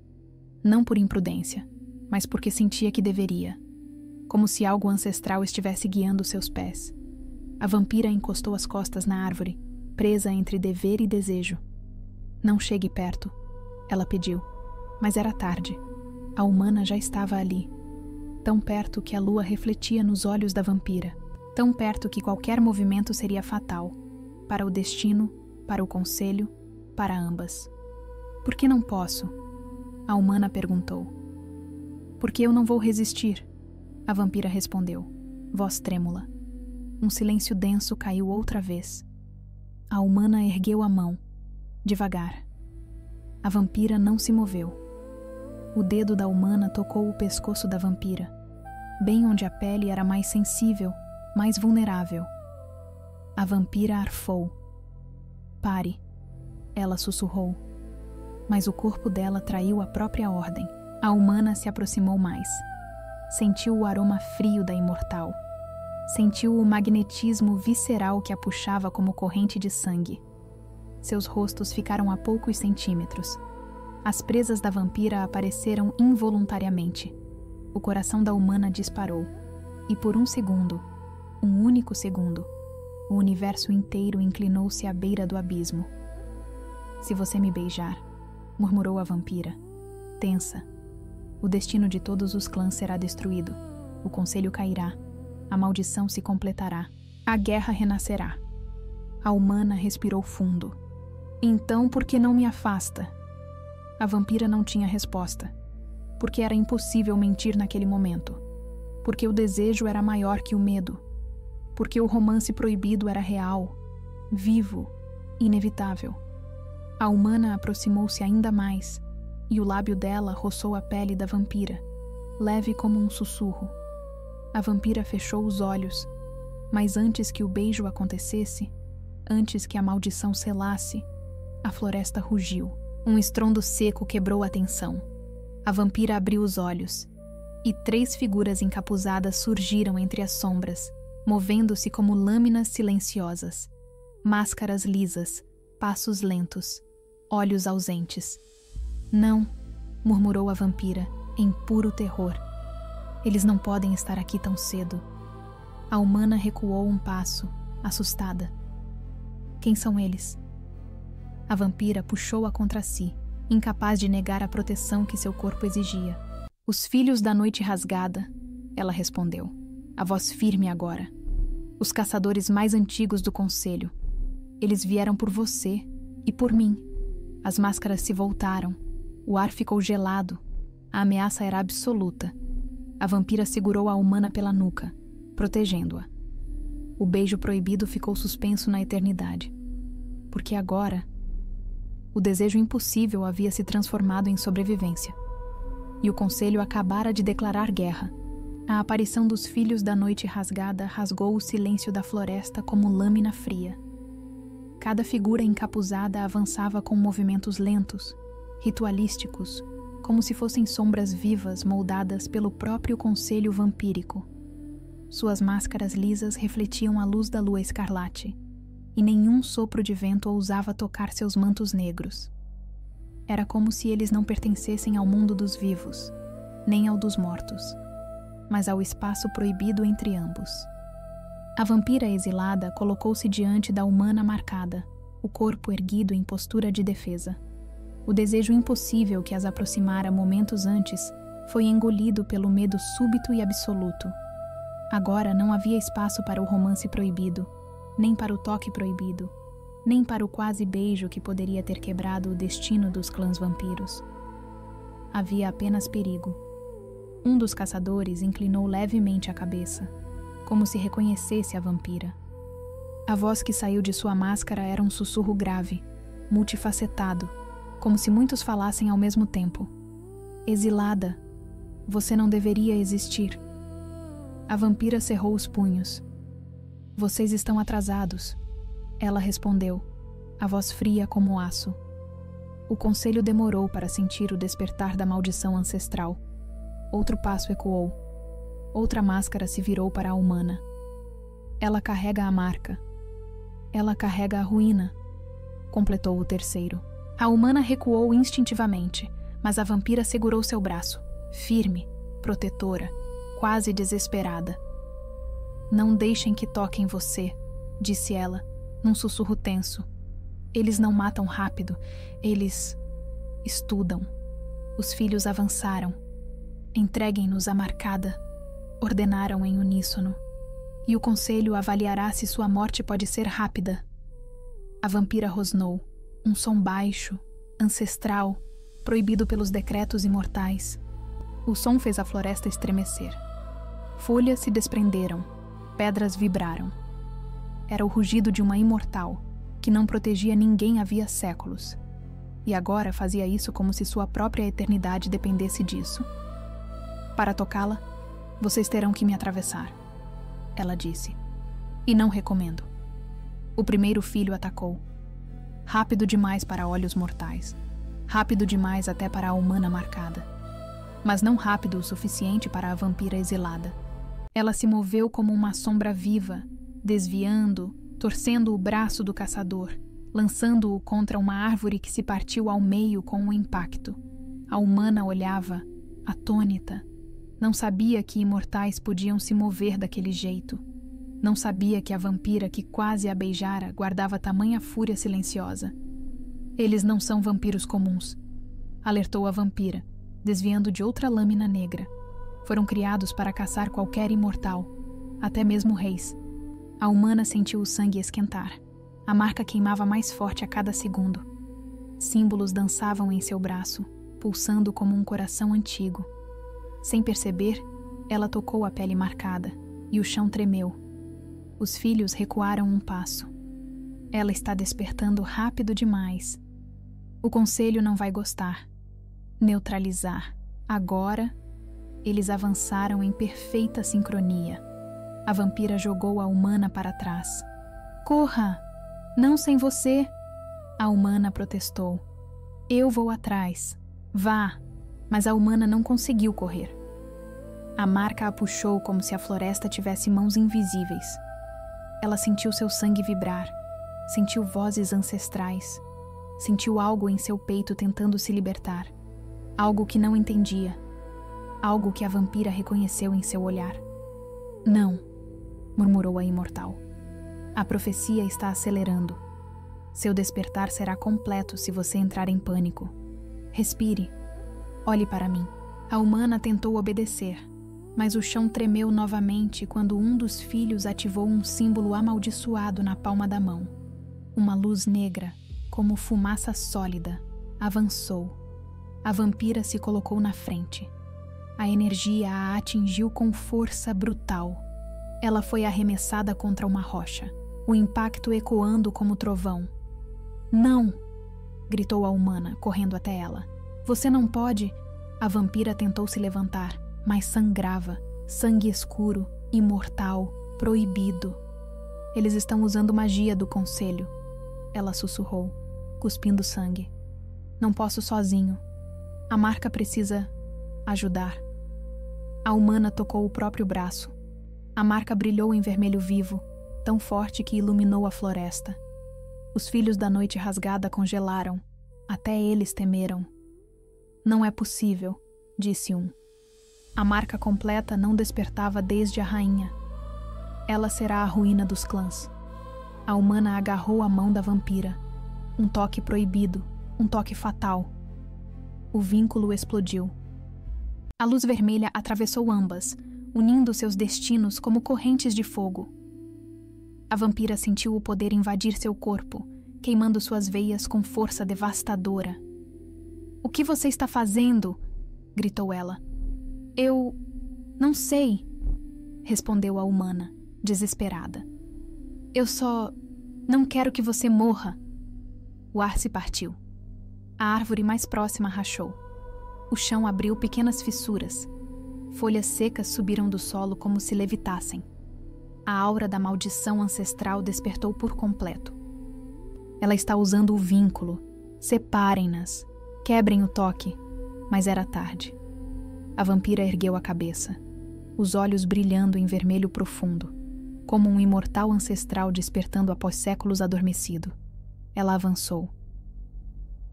Não por imprudência, mas porque sentia que deveria. Como se algo ancestral estivesse guiando seus pés. A vampira encostou as costas na árvore, presa entre dever e desejo. Não chegue perto, ela pediu. Mas era tarde. A humana já estava ali. Tão perto que a lua refletia nos olhos da vampira. Tão perto que qualquer movimento seria fatal. Para o destino, para o conselho, para ambas. Por que não posso? A humana perguntou. Porque eu não vou resistir, a vampira respondeu, voz trêmula. Um silêncio denso caiu outra vez. A humana ergueu a mão, devagar. A vampira não se moveu. O dedo da humana tocou o pescoço da vampira, bem onde a pele era mais sensível, mais vulnerável. A vampira arfou. Pare, ela sussurrou. Mas o corpo dela traiu a própria ordem. A humana se aproximou mais. Sentiu o aroma frio da imortal. Sentiu o magnetismo visceral que a puxava como corrente de sangue. Seus rostos ficaram a poucos centímetros. As presas da vampira apareceram involuntariamente. O coração da humana disparou. E por um segundo, um único segundo, o universo inteiro inclinou-se à beira do abismo. Se você me beijar, murmurou a vampira, tensa. O destino de todos os clãs será destruído. O conselho cairá. A maldição se completará. A guerra renascerá. A humana respirou fundo. Então, por que não me afasta? A vampira não tinha resposta. Porque era impossível mentir naquele momento. Porque o desejo era maior que o medo. Porque o romance proibido era real, vivo, inevitável. A humana aproximou-se ainda mais, e o lábio dela roçou a pele da vampira, leve como um sussurro. A vampira fechou os olhos, mas antes que o beijo acontecesse, antes que a maldição selasse, a floresta rugiu. Um estrondo seco quebrou a tensão. A vampira abriu os olhos, e 3 figuras encapuzadas surgiram entre as sombras, movendo-se como lâminas silenciosas. Máscaras lisas, passos lentos, olhos ausentes. Não, murmurou a vampira, em puro terror. Eles não podem estar aqui tão cedo. A humana recuou um passo, assustada. Quem são eles? A vampira puxou-a contra si, incapaz de negar a proteção que seu corpo exigia. Os filhos da noite rasgada, ela respondeu, a voz firme agora. Os caçadores mais antigos do conselho. Eles vieram por você e por mim. As máscaras se voltaram. O ar ficou gelado. A ameaça era absoluta. A vampira segurou a humana pela nuca, protegendo-a. O beijo proibido ficou suspenso na eternidade. Porque agora, o desejo impossível havia se transformado em sobrevivência. E o conselho acabara de declarar guerra. A aparição dos filhos da noite rasgada rasgou o silêncio da floresta como lâmina fria. Cada figura encapuzada avançava com movimentos lentos, ritualísticos, como se fossem sombras vivas moldadas pelo próprio conselho vampírico. Suas máscaras lisas refletiam a luz da lua escarlate, e nenhum sopro de vento ousava tocar seus mantos negros. Era como se eles não pertencessem ao mundo dos vivos, nem ao dos mortos, mas ao espaço proibido entre ambos. A vampira exilada colocou-se diante da humana marcada, o corpo erguido em postura de defesa. O desejo impossível que as aproximara momentos antes foi engolido pelo medo súbito e absoluto. Agora não havia espaço para o romance proibido, nem para o toque proibido, nem para o quase beijo que poderia ter quebrado o destino dos clãs vampiros. Havia apenas perigo. Um dos caçadores inclinou levemente a cabeça, como se reconhecesse a vampira. A voz que saiu de sua máscara era um sussurro grave, multifacetado, como se muitos falassem ao mesmo tempo. Exilada, você não deveria existir. A vampira cerrou os punhos. Vocês estão atrasados, ela respondeu, a voz fria como aço. O conselho demorou para sentir o despertar da maldição ancestral. Outro passo ecoou. Outra máscara se virou para a humana. Ela carrega a marca. Ela carrega a ruína, completou o terceiro. A humana recuou instintivamente, mas a vampira segurou seu braço, firme, protetora, quase desesperada. Não deixem que toquem você, disse ela, num sussurro tenso. Eles não matam rápido, eles estudam. Os filhos avançaram. Entreguem-nos a marcada, ordenaram em uníssono. E o conselho avaliará se sua morte pode ser rápida. A vampira rosnou, um som baixo, ancestral, proibido pelos decretos imortais. O som fez a floresta estremecer. Folhas se desprenderam, pedras vibraram. Era o rugido de uma imortal, que não protegia ninguém havia séculos. e agora fazia isso como se sua própria eternidade dependesse disso. Para tocá-la, vocês terão que me atravessar, ela disse. E não recomendo. O primeiro filho atacou. Rápido demais para olhos mortais. Rápido demais até para a humana marcada. Mas não rápido o suficiente para a vampira exilada. Ela se moveu como uma sombra viva, desviando, torcendo o braço do caçador, lançando-o contra uma árvore que se partiu ao meio com um impacto. A humana olhava, atônita. Não sabia que imortais podiam se mover daquele jeito. Não sabia que a vampira que quase a beijara guardava tamanha fúria silenciosa. Eles não são vampiros comuns, alertou a vampira, desviando de outra lâmina negra. Foram criados para caçar qualquer imortal, até mesmo reis. A humana sentiu o sangue esquentar. A marca queimava mais forte a cada segundo. Símbolos dançavam em seu braço, pulsando como um coração antigo. Sem perceber, ela tocou a pele marcada, e o chão tremeu. Os filhos recuaram um passo. Ela está despertando rápido demais. O conselho não vai gostar. Neutralizar. Agora, eles avançaram em perfeita sincronia. A vampira jogou a humana para trás. Corra! Não sem você! A humana protestou. Eu vou atrás. Vá! Mas a humana não conseguiu correr. A marca a puxou como se a floresta tivesse mãos invisíveis. Ela sentiu seu sangue vibrar, sentiu vozes ancestrais, sentiu algo em seu peito tentando se libertar, algo que não entendia, algo que a vampira reconheceu em seu olhar. Não, murmurou a imortal. A profecia está acelerando. Seu despertar será completo se você entrar em pânico. Respire. Olhe para mim. A humana tentou obedecer, mas o chão tremeu novamente quando um dos filhos ativou um símbolo amaldiçoado na palma da mão. Uma luz negra, como fumaça sólida, avançou. A vampira se colocou na frente. A energia a atingiu com força brutal. Ela foi arremessada contra uma rocha, o impacto ecoando como trovão. Não! Gritou a humana, correndo até ela. Você não pode... A vampira tentou se levantar, mas sangrava, sangue escuro, imortal, proibido. Eles estão usando magia do conselho. Ela sussurrou, cuspindo sangue. Não posso sozinho. A marca precisa ajudar. A humana tocou o próprio braço. A marca brilhou em vermelho vivo, tão forte que iluminou a floresta. Os filhos da noite rasgada congelaram. Até eles temeram. Não é possível, disse um. A marca completa não despertava desde a rainha. Ela será a ruína dos clãs. A humana agarrou a mão da vampira. Um toque proibido, um toque fatal. O vínculo explodiu. A luz vermelha atravessou ambas, unindo seus destinos como correntes de fogo. A vampira sentiu o poder invadir seu corpo, queimando suas veias com força devastadora. O que você está fazendo? Gritou ela. Eu não sei, respondeu a humana, desesperada. Eu só não quero que você morra. O ar se partiu. A árvore mais próxima rachou. O chão abriu pequenas fissuras. Folhas secas subiram do solo como se levitassem. A aura da maldição ancestral despertou por completo. Ela está usando o vínculo. Separem-nas. Quebrem o toque. Mas era tarde. A vampira ergueu a cabeça, os olhos brilhando em vermelho profundo, como um imortal ancestral despertando após séculos adormecido. Ela avançou.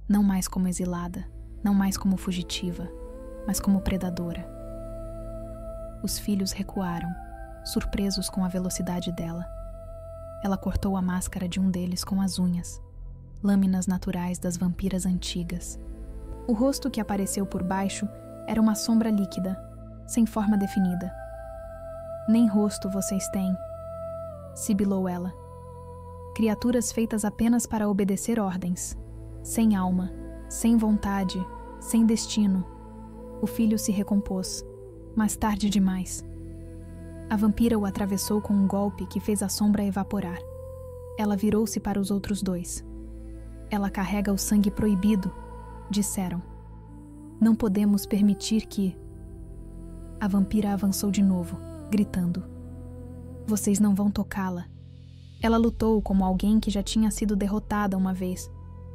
Não mais como exilada, não mais como fugitiva, mas como predadora. Os filhos recuaram, surpresos com a velocidade dela. Ela cortou a máscara de um deles com as unhas, lâminas naturais das vampiras antigas. O rosto que apareceu por baixo era uma sombra líquida, sem forma definida. Nem rosto vocês têm, sibilou ela. Criaturas feitas apenas para obedecer ordens, sem alma, sem vontade, sem destino. O filho se recompôs, mas tarde demais. A vampira o atravessou com um golpe que fez a sombra evaporar. Ela virou-se para os outros dois. Ela carrega o sangue proibido, disseram. Não podemos permitir que... A vampira avançou de novo, gritando. Vocês não vão tocá-la. Ela lutou como alguém que já tinha sido derrotada uma vez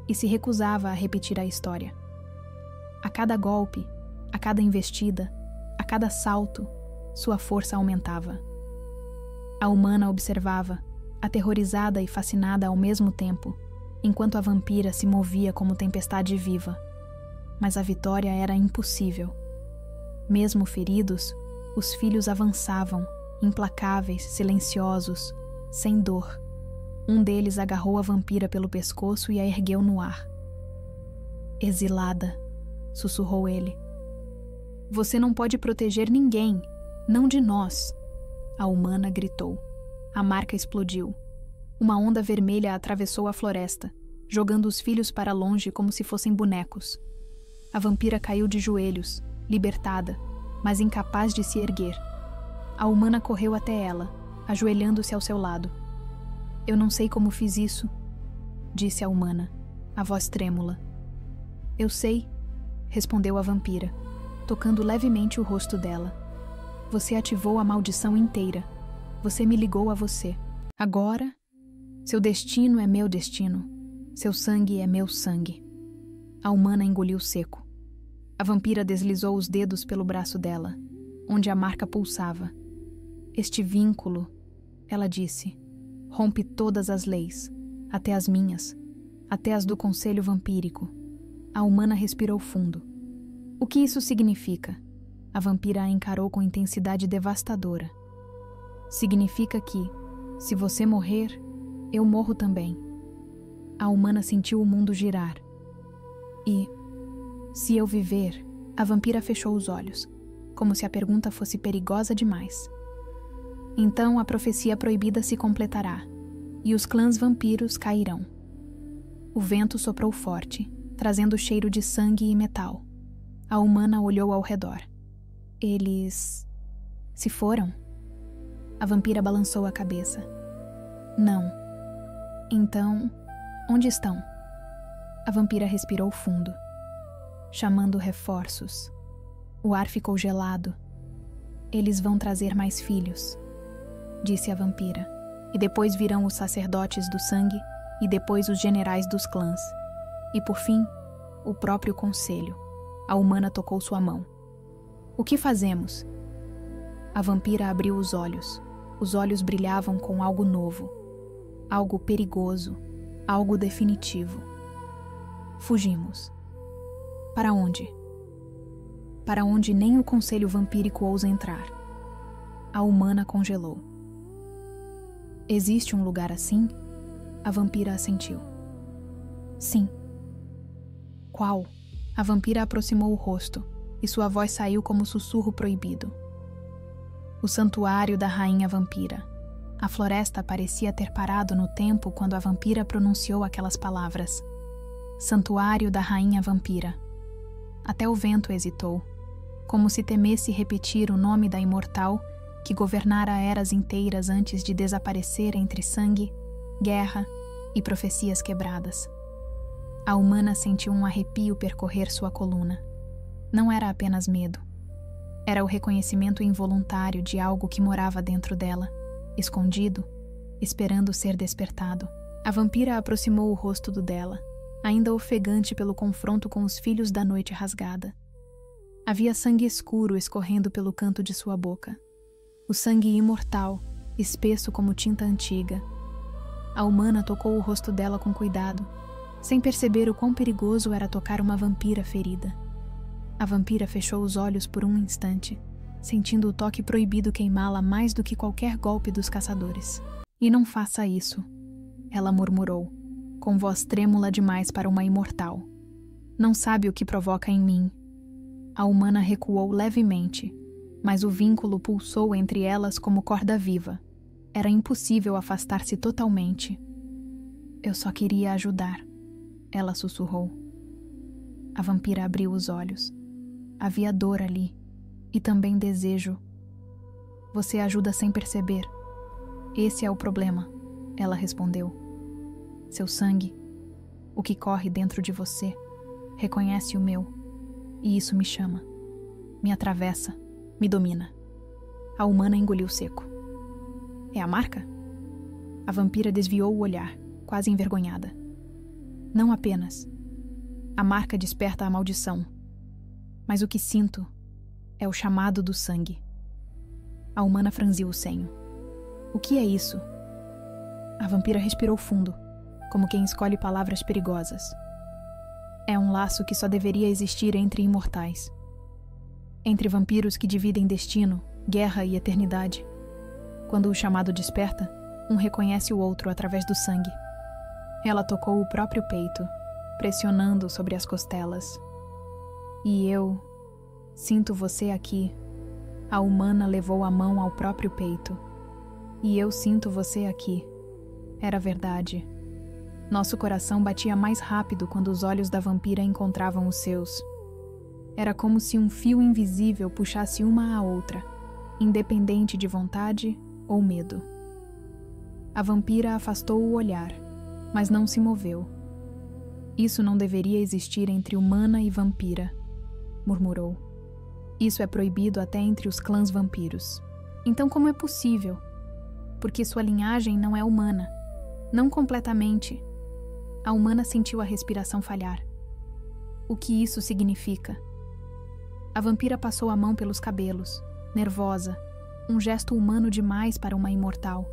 e se recusava a repetir a história. A cada golpe, a cada investida, a cada salto, sua força aumentava. A humana observava, aterrorizada e fascinada ao mesmo tempo, enquanto a vampira se movia como tempestade viva. Mas a vitória era impossível. Mesmo feridos, os filhos avançavam, implacáveis, silenciosos, sem dor. Um deles agarrou a vampira pelo pescoço e a ergueu no ar. Exilada, sussurrou ele. Você não pode proteger ninguém, não de nós. A humana gritou. A marca explodiu. Uma onda vermelha atravessou a floresta, jogando os filhos para longe como se fossem bonecos. A vampira caiu de joelhos, libertada, mas incapaz de se erguer. A humana correu até ela, ajoelhando-se ao seu lado. Eu não sei como fiz isso, disse a humana, a voz trêmula. Eu sei, respondeu a vampira, tocando levemente o rosto dela. Você ativou a maldição inteira. Você me ligou a você. Agora, seu destino é meu destino. Seu sangue é meu sangue. A humana engoliu seco. A vampira deslizou os dedos pelo braço dela, onde a marca pulsava. Este vínculo, ela disse, rompe todas as leis, até as minhas, até as do Conselho Vampírico. A humana respirou fundo. O que isso significa? A vampira a encarou com intensidade devastadora. Significa que, se você morrer, eu morro também. A humana sentiu o mundo girar. E, se eu viver, a vampira fechou os olhos, como se a pergunta fosse perigosa demais. Então a profecia proibida se completará, e os clãs vampiros cairão. O vento soprou forte, trazendo cheiro de sangue e metal. A humana olhou ao redor. Eles... se foram? A vampira balançou a cabeça. Não. Então, onde estão? A vampira respirou fundo, chamando reforços. O ar ficou gelado. Eles vão trazer mais filhos, disse a vampira. E depois virão os sacerdotes do sangue, e depois os generais dos clãs. E por fim, o próprio conselho. A humana tocou sua mão. O que fazemos? A vampira abriu os olhos. Os olhos brilhavam com algo novo, algo perigoso, algo definitivo. Fugimos. Para onde? Para onde nem o conselho vampírico ousa entrar. A humana congelou. Existe um lugar assim? A vampira assentiu. Sim. Qual? A vampira aproximou o rosto, e sua voz saiu como sussurro proibido. O santuário da rainha vampira. A floresta parecia ter parado no tempo quando a vampira pronunciou aquelas palavras. Santuário da rainha vampira. Até o vento hesitou, como se temesse repetir o nome da imortal que governara eras inteiras antes de desaparecer entre sangue, guerra e profecias quebradas. A humana sentiu um arrepio percorrer sua coluna. Não era apenas medo. Era o reconhecimento involuntário de algo que morava dentro dela, escondido, esperando ser despertado. A vampira aproximou o rosto do dela, ainda ofegante pelo confronto com os filhos da noite rasgada. Havia sangue escuro escorrendo pelo canto de sua boca. O sangue imortal, espesso como tinta antiga. A humana tocou o rosto dela com cuidado, sem perceber o quão perigoso era tocar uma vampira ferida. A vampira fechou os olhos por um instante, sentindo o toque proibido queimá-la mais do que qualquer golpe dos caçadores. E não faça isso, ela murmurou, com voz trêmula demais para uma imortal. Não sabe o que provoca em mim. A humana recuou levemente, mas o vínculo pulsou entre elas como corda viva. Era impossível afastar-se totalmente. Eu só queria ajudar, ela sussurrou. A vampira abriu os olhos. Havia dor ali, e também desejo. Você ajuda sem perceber. Esse é o problema, ela respondeu. Seu sangue. O que corre dentro de você reconhece o meu, e isso me chama, me atravessa, me domina. A humana engoliu seco. É a marca? A vampira desviou o olhar, quase envergonhada. Não apenas. A marca desperta a maldição. Mas o que sinto é o chamado do sangue. A humana franziu o senho. O que é isso? A vampira respirou fundo, como quem escolhe palavras perigosas. É um laço que só deveria existir entre imortais. Entre vampiros que dividem destino, guerra e eternidade. Quando o chamado desperta, um reconhece o outro através do sangue. Ela tocou o próprio peito, pressionando sobre as costelas. E eu sinto você aqui. A humana levou a mão ao próprio peito. E eu sinto você aqui. Era verdade. Nosso coração batia mais rápido quando os olhos da vampira encontravam os seus. Era como se um fio invisível puxasse uma à outra, independente de vontade ou medo. A vampira afastou o olhar, mas não se moveu. Isso não deveria existir entre humana e vampira, murmurou. Isso é proibido até entre os clãs vampiros. Então como é possível? Porque sua linhagem não é humana. Não completamente. A humana sentiu a respiração falhar. O que isso significa? A vampira passou a mão pelos cabelos, nervosa, um gesto humano demais para uma imortal.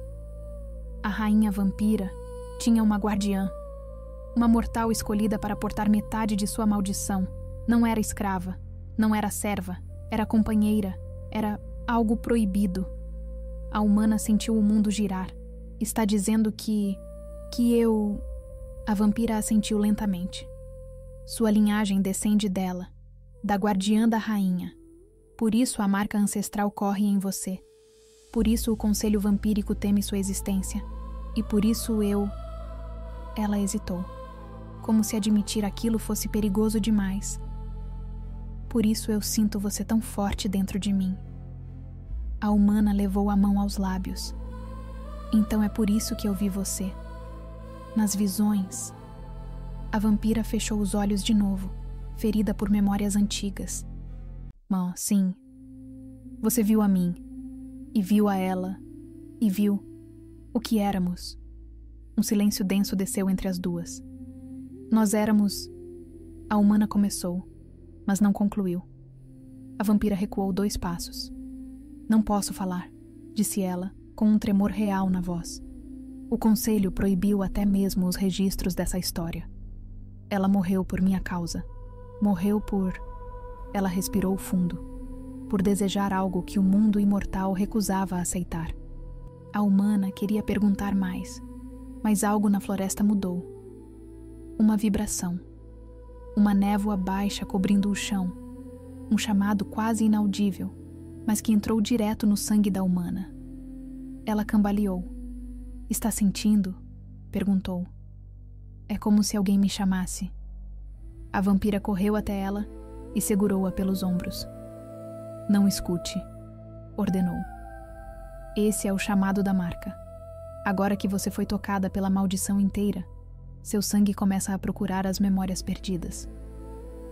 A rainha vampira tinha uma guardiã, uma mortal escolhida para portar metade de sua maldição. Não era escrava, não era serva, era companheira, era algo proibido. A humana sentiu o mundo girar. Está dizendo que eu... A vampira assentiu lentamente. Sua linhagem descende dela, da guardiã da rainha. Por isso a marca ancestral corre em você. Por isso o conselho vampírico teme sua existência. E por isso eu... Ela hesitou, como se admitir aquilo fosse perigoso demais. Por isso eu sinto você tão forte dentro de mim. A humana levou a mão aos lábios. Então é por isso que eu vi você. Nas visões. A vampira fechou os olhos de novo, ferida por memórias antigas. Mas, sim. Você viu a mim, e viu a ela, e viu o que éramos. Um silêncio denso desceu entre as duas. Nós éramos... A humana começou, mas não concluiu. A vampira recuou 2 passos. Não posso falar, disse ela, com um tremor real na voz. O conselho proibiu até mesmo os registros dessa história. Ela morreu por minha causa. Morreu por... Ela respirou fundo. Por desejar algo que o mundo imortal recusava aceitar. A humana queria perguntar mais, mas algo na floresta mudou. Uma vibração. Uma névoa baixa cobrindo o chão. Um chamado quase inaudível, mas que entrou direto no sangue da humana. Ela cambaleou. Está sentindo? Perguntou. É como se alguém me chamasse. A vampira correu até ela e segurou-a pelos ombros. Não escute, ordenou. Esse é o chamado da marca. Agora que você foi tocada pela maldição inteira, seu sangue começa a procurar as memórias perdidas.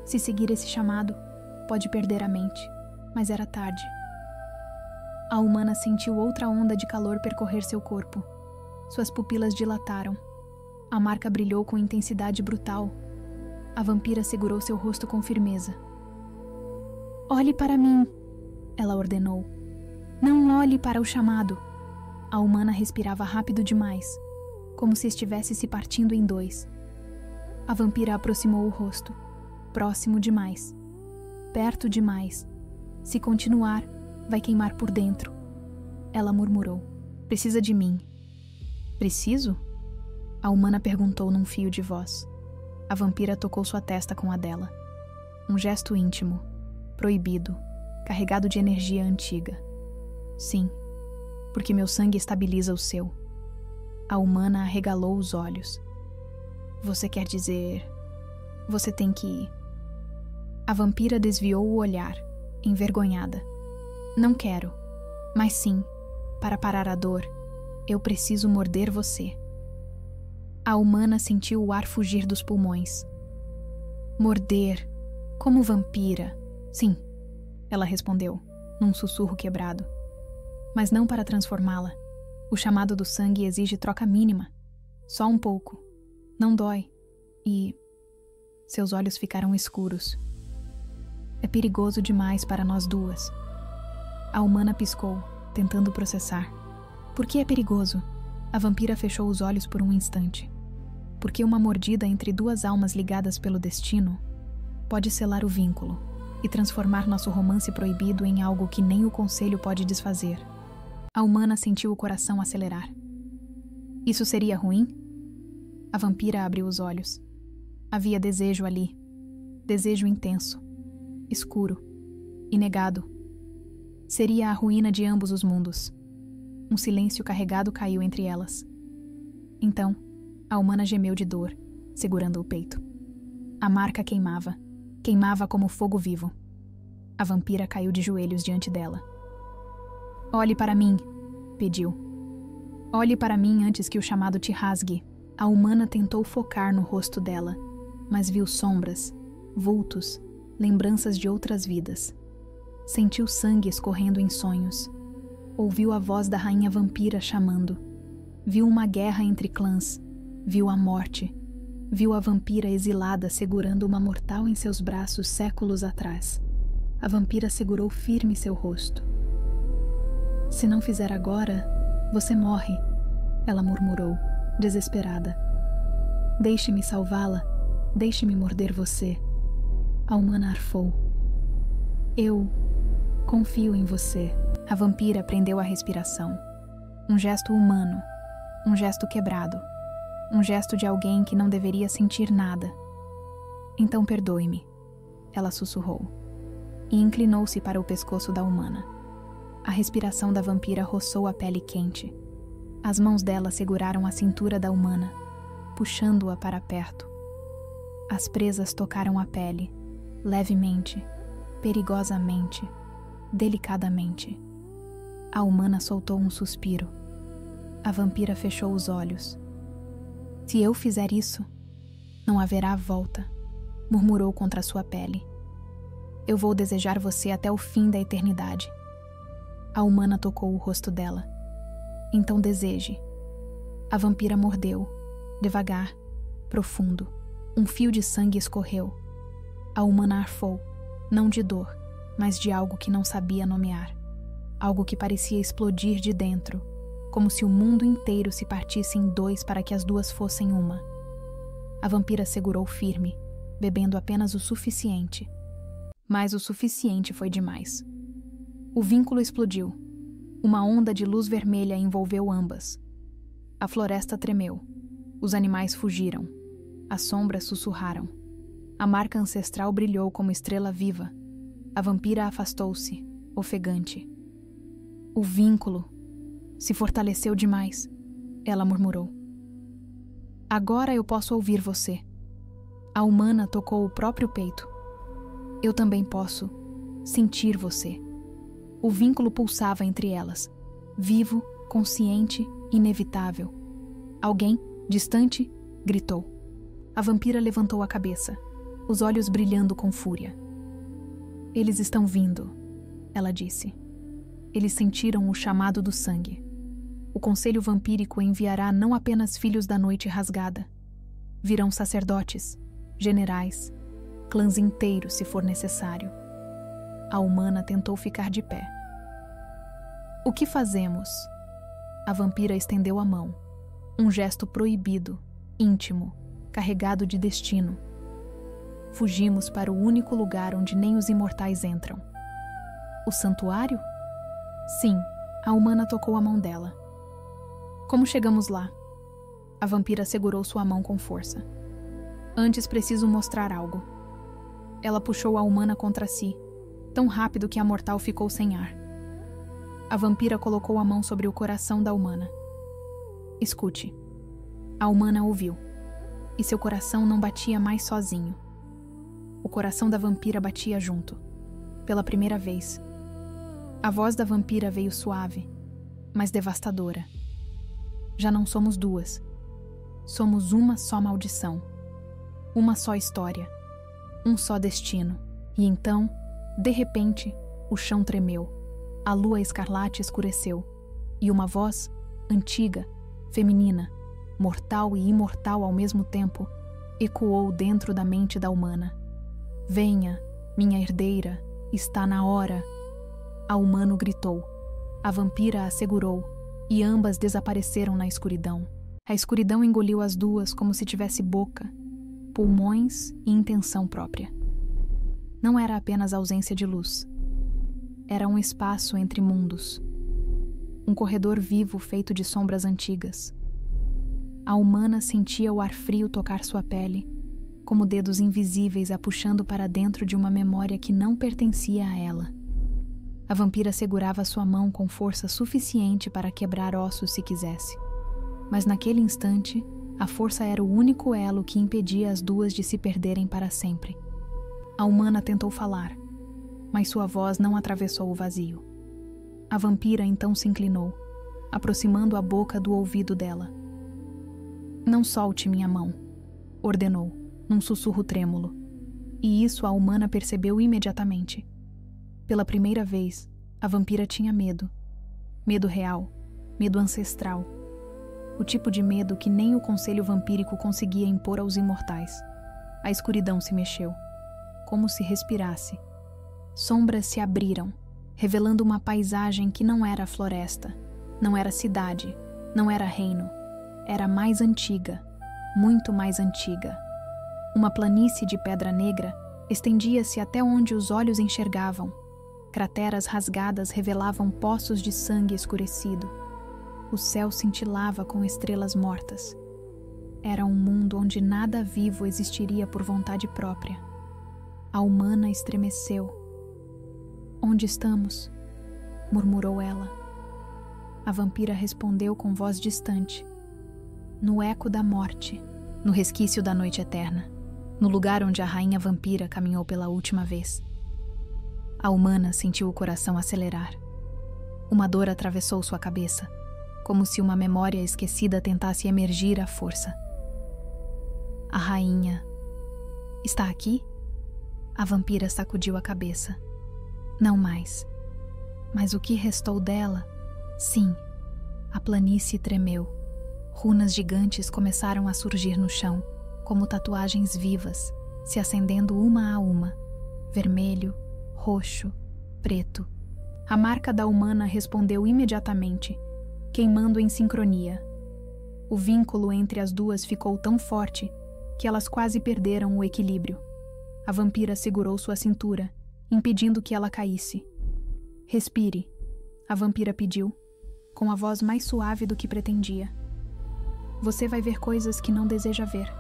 Se seguir esse chamado, pode perder a mente, mas era tarde. A humana sentiu outra onda de calor percorrer seu corpo. Suas pupilas dilataram. A marca brilhou com intensidade brutal. A vampira segurou seu rosto com firmeza. Olhe para mim, ela ordenou. Não olhe para o chamado. A humana respirava rápido demais, como se estivesse se partindo em 2. A vampira aproximou o rosto. Próximo demais. Perto demais. Se continuar, vai queimar por dentro. Ela murmurou. Precisa de mim. Preciso? A humana perguntou num fio de voz. A vampira tocou sua testa com a dela. Um gesto íntimo, proibido, carregado de energia antiga. Sim, porque meu sangue estabiliza o seu. A humana arregalou os olhos. Você quer dizer... Você tem que ir. A vampira desviou o olhar, envergonhada. Não quero, mas sim, para parar a dor, eu preciso morder você. A humana sentiu o ar fugir dos pulmões. Morder, como vampira. Sim, ela respondeu, num sussurro quebrado. Mas não para transformá-la. O chamado do sangue exige troca mínima. Só um pouco. Não dói. E... Seus olhos ficaram escuros. É perigoso demais para nós duas. A humana piscou, tentando processar. Por que é perigoso? A vampira fechou os olhos por um instante. Porque uma mordida entre duas almas ligadas pelo destino pode selar o vínculo e transformar nosso romance proibido em algo que nem o conselho pode desfazer. A humana sentiu o coração acelerar. Isso seria ruim? A vampira abriu os olhos. Havia desejo ali. Desejo intenso, escuro, inegado. Seria a ruína de ambos os mundos. Um silêncio carregado caiu entre elas. Então, a humana gemeu de dor, segurando o peito. A marca queimava. Queimava como fogo vivo. A vampira caiu de joelhos diante dela. Olhe para mim, pediu. Olhe para mim antes que o chamado te rasgue. A humana tentou focar no rosto dela, mas viu sombras, vultos, lembranças de outras vidas. Sentiu sangue escorrendo em sonhos. Ouviu a voz da rainha vampira chamando. Viu uma guerra entre clãs. Viu a morte. Viu a vampira exilada segurando uma mortal em seus braços séculos atrás. A vampira segurou firme seu rosto. Se não fizer agora, você morre, ela murmurou, desesperada. Deixe-me salvá-la, deixe-me morder você. A humana arfou. Eu confio em você. A vampira prendeu a respiração. Um gesto humano, um gesto quebrado, um gesto de alguém que não deveria sentir nada. Então perdoe-me, ela sussurrou, e inclinou-se para o pescoço da humana. A respiração da vampira roçou a pele quente. As mãos dela seguraram a cintura da humana, puxando-a para perto. As presas tocaram a pele, levemente, perigosamente, delicadamente. A humana soltou um suspiro. A vampira fechou os olhos. Se eu fizer isso, não haverá volta, murmurou contra sua pele. Eu vou desejar você até o fim da eternidade. A humana tocou o rosto dela. Então deseje. A vampira mordeu, devagar, profundo. Um fio de sangue escorreu. A humana arfou, não de dor, mas de algo que não sabia nomear. Algo que parecia explodir de dentro, como se o mundo inteiro se partisse em dois para que as duas fossem uma. A vampira segurou firme, bebendo apenas o suficiente. Mas o suficiente foi demais. O vínculo explodiu. Uma onda de luz vermelha envolveu ambas. A floresta tremeu. Os animais fugiram. As sombras sussurraram. A marca ancestral brilhou como estrela viva. A vampira afastou-se, ofegante. O vínculo se fortaleceu demais, ela murmurou. Agora eu posso ouvir você. A humana tocou o próprio peito. Eu também posso sentir você. O vínculo pulsava entre elas, vivo, consciente, inevitável. Alguém, distante, gritou. A vampira levantou a cabeça, os olhos brilhando com fúria. Eles estão vindo, ela disse. Eles sentiram o chamado do sangue. O conselho vampírico enviará não apenas filhos da noite rasgada. Virão sacerdotes, generais, clãs inteiros se for necessário. A humana tentou ficar de pé. O que fazemos? A vampira estendeu a mão. Um gesto proibido, íntimo, carregado de destino. Fugimos para o único lugar onde nem os imortais entram. O santuário? Sim, a humana tocou a mão dela. Como chegamos lá? A vampira segurou sua mão com força. Antes preciso mostrar algo. Ela puxou a humana contra si, tão rápido que a mortal ficou sem ar. A vampira colocou a mão sobre o coração da humana. Escute. A humana ouviu, e seu coração não batia mais sozinho. O coração da vampira batia junto, pela primeira vez. A voz da vampira veio suave, mas devastadora. Já não somos duas. Somos uma só maldição, uma só história, um só destino. E então, de repente, o chão tremeu, a lua escarlate escureceu, e uma voz, antiga, feminina, mortal e imortal ao mesmo tempo, ecoou dentro da mente da humana. Venha, minha herdeira, está na hora. A humano gritou, a vampira a segurou, e ambas desapareceram na escuridão. A escuridão engoliu as duas como se tivesse boca, pulmões e intenção própria. Não era apenas ausência de luz. Era um espaço entre mundos. Um corredor vivo feito de sombras antigas. A humana sentia o ar frio tocar sua pele, como dedos invisíveis a puxando para dentro de uma memória que não pertencia a ela. A vampira segurava sua mão com força suficiente para quebrar ossos se quisesse. Mas naquele instante, a força era o único elo que impedia as duas de se perderem para sempre. A humana tentou falar, mas sua voz não atravessou o vazio. A vampira então se inclinou, aproximando a boca do ouvido dela. Não solte minha mão, ordenou, num sussurro trêmulo. E isso a humana percebeu imediatamente. Pela primeira vez, a vampira tinha medo. Medo real, medo ancestral. O tipo de medo que nem o conselho vampírico conseguia impor aos imortais. A escuridão se mexeu, como se respirasse. Sombras se abriram, revelando uma paisagem que não era floresta, não era cidade, não era reino. Era mais antiga, muito mais antiga. Uma planície de pedra negra estendia-se até onde os olhos enxergavam. Crateras rasgadas revelavam poços de sangue escurecido. O céu cintilava com estrelas mortas. Era um mundo onde nada vivo existiria por vontade própria. A humana estremeceu. Onde estamos? Murmurou ela. A vampira respondeu com voz distante. No eco da morte, no resquício da noite eterna, no lugar onde a rainha vampira caminhou pela última vez. A humana sentiu o coração acelerar. Uma dor atravessou sua cabeça, como se uma memória esquecida tentasse emergir à força. A rainha... Está aqui? A vampira sacudiu a cabeça. Não mais. Mas o que restou dela? Sim. A planície tremeu. Runas gigantes começaram a surgir no chão, como tatuagens vivas, se acendendo uma a uma. Vermelho, roxo, preto. A marca da humana respondeu imediatamente, queimando em sincronia. O vínculo entre as duas ficou tão forte que elas quase perderam o equilíbrio. A vampira segurou sua cintura, impedindo que ela caísse. Respire, a vampira pediu, com a voz mais suave do que pretendia. Você vai ver coisas que não deseja ver.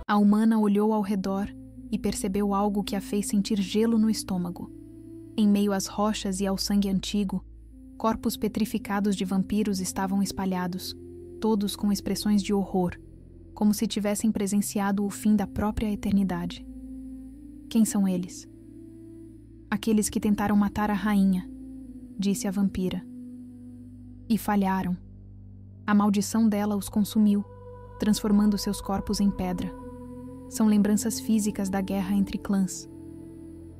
A humana olhou ao redor e percebeu algo que a fez sentir gelo no estômago. Em meio às rochas e ao sangue antigo, corpos petrificados de vampiros estavam espalhados, todos com expressões de horror, como se tivessem presenciado o fim da própria eternidade. Quem são eles? Aqueles que tentaram matar a rainha, disse a vampira. E falharam. A maldição dela os consumiu, transformando seus corpos em pedra. São lembranças físicas da guerra entre clãs.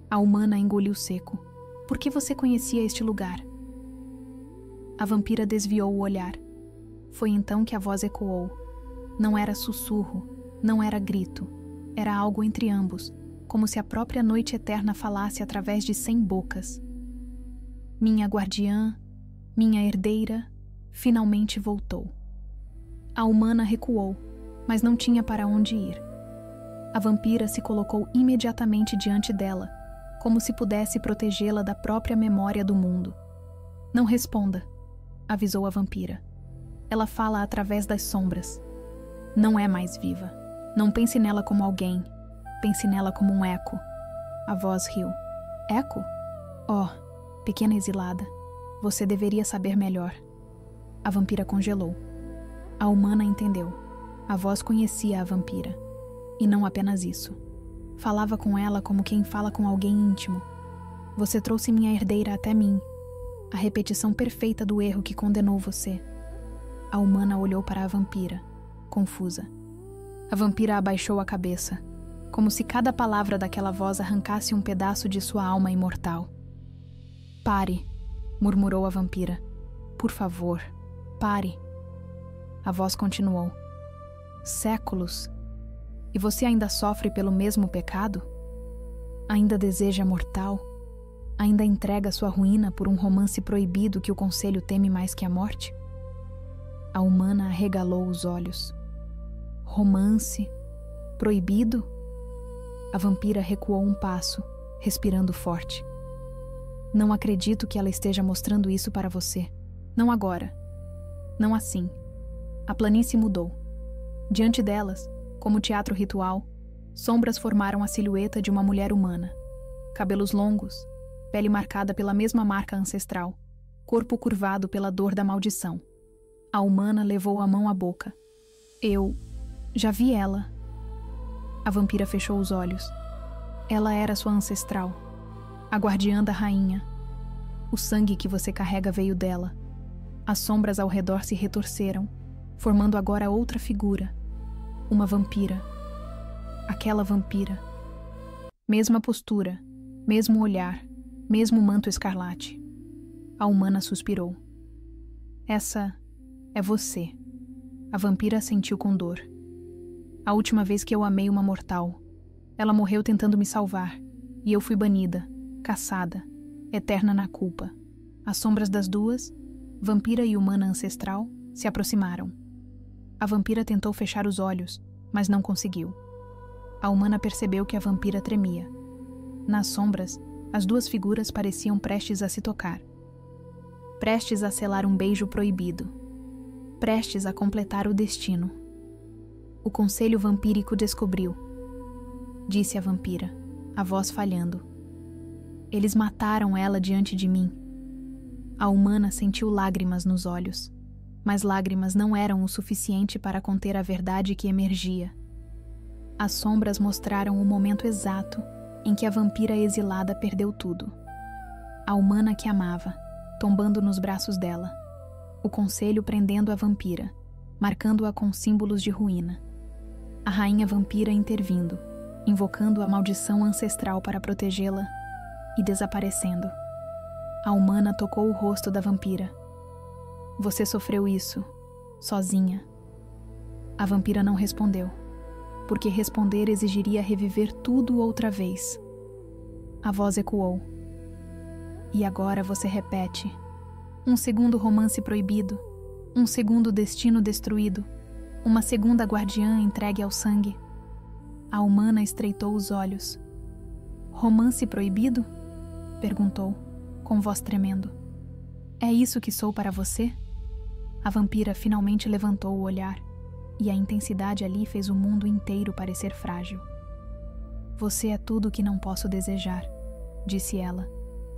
A humana engoliu seco. Por que você conhecia este lugar? A vampira desviou o olhar. Foi então que a voz ecoou. Não era sussurro, não era grito. Era algo entre ambos, como se a própria noite eterna falasse através de 100 bocas. Minha guardiã, minha herdeira, finalmente voltou. A humana recuou, mas não tinha para onde ir. A vampira se colocou imediatamente diante dela, como se pudesse protegê-la da própria memória do mundo. Não responda, avisou a vampira. Ela fala através das sombras. Não é mais viva. Não pense nela como alguém. Pense nela como um eco. A voz riu. Eco? Oh, pequena exilada, você deveria saber melhor. A vampira congelou. A humana entendeu. A voz conhecia a vampira. E não apenas isso. Falava com ela como quem fala com alguém íntimo. Você trouxe minha herdeira até mim. A repetição perfeita do erro que condenou você. A humana olhou para a vampira, confusa. A vampira abaixou a cabeça, como se cada palavra daquela voz arrancasse um pedaço de sua alma imortal. Pare, murmurou a vampira. Por favor, pare. A voz continuou. Séculos? E você ainda sofre pelo mesmo pecado? Ainda deseja mortal? Ainda entrega sua ruína por um romance proibido que o conselho teme mais que a morte? A humana arregalou os olhos. Romance? Proibido? A vampira recuou um passo, respirando forte. Não acredito que ela esteja mostrando isso para você. Não agora. Não assim. A planície mudou. Diante delas, como teatro ritual, sombras formaram a silhueta de uma mulher humana. Cabelos longos, pele marcada pela mesma marca ancestral, corpo curvado pela dor da maldição. A humana levou a mão à boca. Eu já vi ela. A vampira fechou os olhos. Ela era sua ancestral, a guardiã da rainha. O sangue que você carrega veio dela. As sombras ao redor se retorceram, formando agora outra figura. Uma vampira. Aquela vampira. Mesma postura, mesmo olhar, mesmo manto escarlate. A humana suspirou. Essa é você. A vampira sentiu com dor. A última vez que eu amei uma mortal. Ela morreu tentando me salvar, e eu fui banida, caçada, eterna na culpa. As sombras das duas, vampira e humana ancestral, se aproximaram. A vampira tentou fechar os olhos, mas não conseguiu. A humana percebeu que a vampira tremia. Nas sombras, as duas figuras pareciam prestes a se tocar. Prestes a selar um beijo proibido. Prestes a completar o destino. O conselho vampírico descobriu, disse a vampira, a voz falhando. Eles mataram ela diante de mim. A humana sentiu lágrimas nos olhos, mas lágrimas não eram o suficiente para conter a verdade que emergia. As sombras mostraram o momento exato em que a vampira exilada perdeu tudo. A humana que amava, tombando nos braços dela. O conselho prendendo a vampira, marcando-a com símbolos de ruína. A rainha vampira intervindo, invocando a maldição ancestral para protegê-la e desaparecendo. A humana tocou o rosto da vampira. Você sofreu isso, sozinha. A vampira não respondeu, porque responder exigiria reviver tudo outra vez. A voz ecoou. E agora você repete. Um segundo romance proibido, um segundo destino destruído, uma segunda guardiã entregue ao sangue. A humana estreitou os olhos. Romance proibido? Perguntou, com voz tremendo. É isso que sou para você? A vampira finalmente levantou o olhar, e a intensidade ali fez o mundo inteiro parecer frágil. Você é tudo o que não posso desejar, disse ela.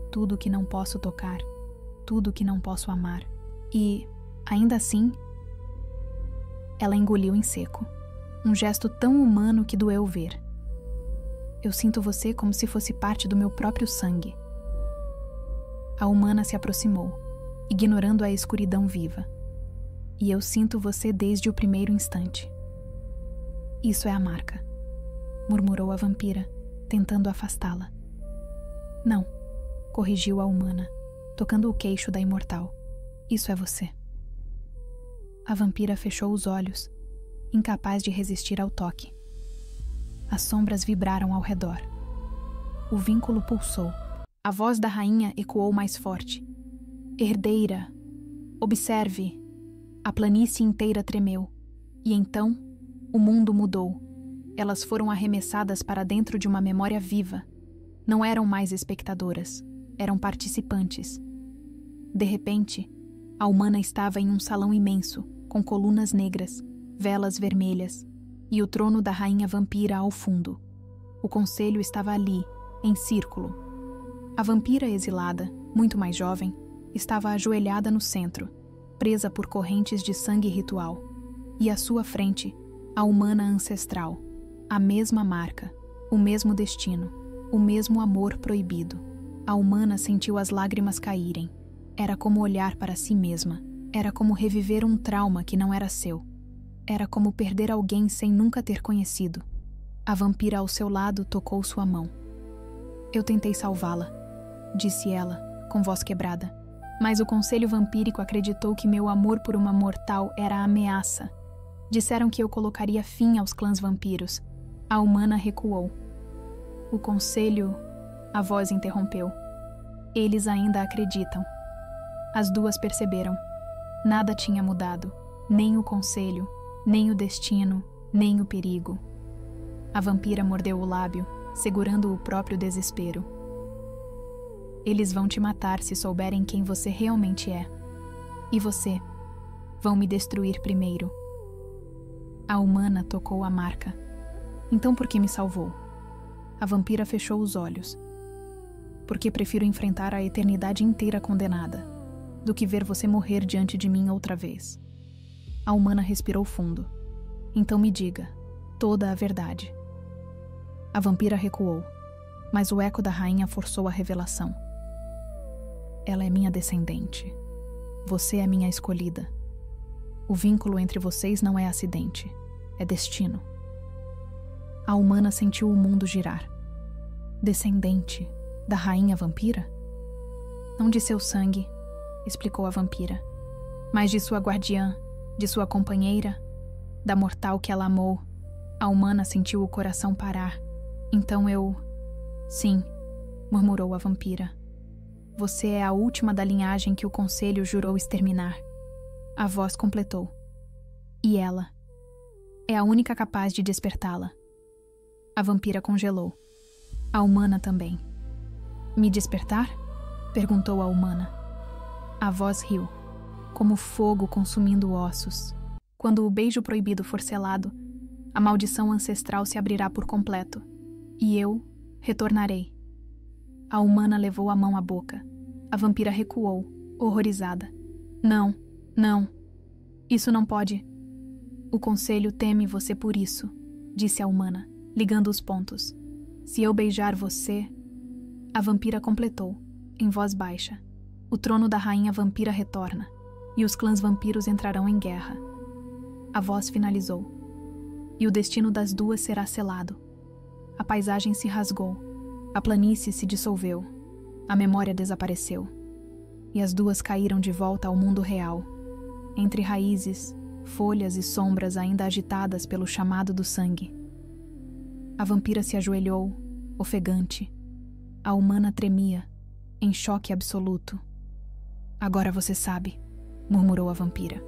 Tudo o que não posso tocar, tudo o que não posso amar. E, ainda assim, ela engoliu em seco, um gesto tão humano que doeu ver. Eu sinto você como se fosse parte do meu próprio sangue. A humana se aproximou, ignorando a escuridão viva. E eu sinto você desde o primeiro instante. Isso é a marca, murmurou a vampira, tentando afastá-la. Não, corrigiu a humana, tocando o queixo da imortal. Isso é você. A vampira fechou os olhos, incapaz de resistir ao toque. As sombras vibraram ao redor. O vínculo pulsou. A voz da rainha ecoou mais forte. Herdeira, observe. A planície inteira tremeu. E então, o mundo mudou. Elas foram arremessadas para dentro de uma memória viva. Não eram mais espectadoras, eram participantes. De repente, a humana estava em um salão imenso, com colunas negras, velas vermelhas, e o trono da rainha vampira ao fundo. O conselho estava ali, em círculo. A vampira exilada, muito mais jovem, estava ajoelhada no centro, presa por correntes de sangue ritual. E à sua frente, a humana ancestral, a mesma marca, o mesmo destino, o mesmo amor proibido. A humana sentiu as lágrimas caírem. Era como olhar para si mesma. Era como reviver um trauma que não era seu. Era como perder alguém sem nunca ter conhecido. A vampira ao seu lado tocou sua mão. Eu tentei salvá-la, disse ela, com voz quebrada. Mas o conselho vampírico acreditou que meu amor por uma mortal era ameaça. Disseram que eu colocaria fim aos clãs vampiros. A humana recuou. O conselho... A voz interrompeu. Eles ainda acreditam. As duas perceberam. Nada tinha mudado. Nem o conselho, nem o destino, nem o perigo. A vampira mordeu o lábio, segurando o próprio desespero. Eles vão te matar se souberem quem você realmente é. E você? Vão me destruir primeiro. A humana tocou a marca. Então por que me salvou? A vampira fechou os olhos. Porque prefiro enfrentar a eternidade inteira condenada, do que ver você morrer diante de mim outra vez. A humana respirou fundo. Então me diga, toda a verdade. A vampira recuou, mas o eco da rainha forçou a revelação. Ela é minha descendente. Você é minha escolhida. O vínculo entre vocês não é acidente, é destino. A humana sentiu o mundo girar. Descendente da rainha vampira? Não de seu sangue, explicou a vampira, mas de sua guardiã, de sua companheira, da mortal que ela amou. A humana sentiu o coração parar. Então eu... Sim, murmurou a vampira. Você é a última da linhagem que o conselho jurou exterminar. A voz completou. E ela? É a única capaz de despertá-la. A vampira congelou. A humana também. Me despertar? Perguntou a humana. A voz riu, como fogo consumindo ossos. Quando o beijo proibido for selado, a maldição ancestral se abrirá por completo. E eu retornarei. A humana levou a mão à boca. A vampira recuou, horrorizada. Não, não. Isso não pode. O conselho teme você por isso, disse a humana, ligando os pontos. Se eu beijar você... A vampira completou, em voz baixa. O trono da rainha vampira retorna, e os clãs vampiros entrarão em guerra. A voz finalizou. E o destino das duas será selado. A paisagem se rasgou. A planície se dissolveu. A memória desapareceu. E as duas caíram de volta ao mundo real. Entre raízes, folhas e sombras ainda agitadas pelo chamado do sangue. A vampira se ajoelhou, ofegante. A humana tremia, em choque absoluto. Agora você sabe, murmurou a vampira.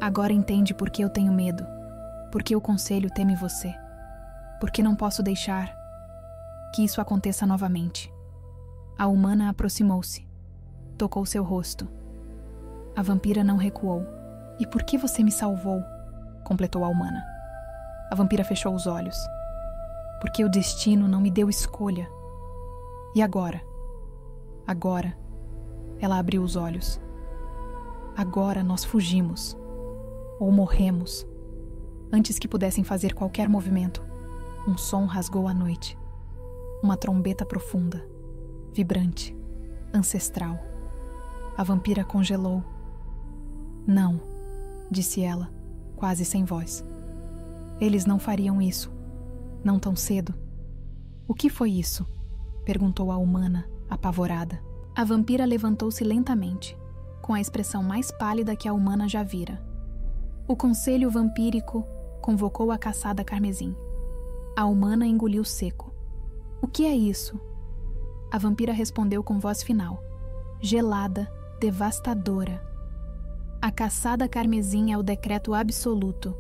Agora entende por que eu tenho medo, por que o conselho teme você, por que não posso deixar que isso aconteça novamente. A humana aproximou-se, tocou seu rosto. A vampira não recuou. E por que você me salvou? Completou a humana. A vampira fechou os olhos. Porque o destino não me deu escolha. E agora? Agora, ela abriu os olhos. Agora nós fugimos. Ou morremos. Antes que pudessem fazer qualquer movimento, um som rasgou a noite. Uma trombeta profunda, vibrante, ancestral. A vampira congelou. Não, disse ela, quase sem voz. Eles não fariam isso. Não tão cedo. O que foi isso? Perguntou a humana, apavorada. A vampira levantou-se lentamente, com a expressão mais pálida que a humana já vira. O conselho vampírico convocou a caçada carmesim. A humana engoliu seco. O que é isso? A vampira respondeu com voz final, gelada, devastadora. A caçada carmesim é o decreto absoluto.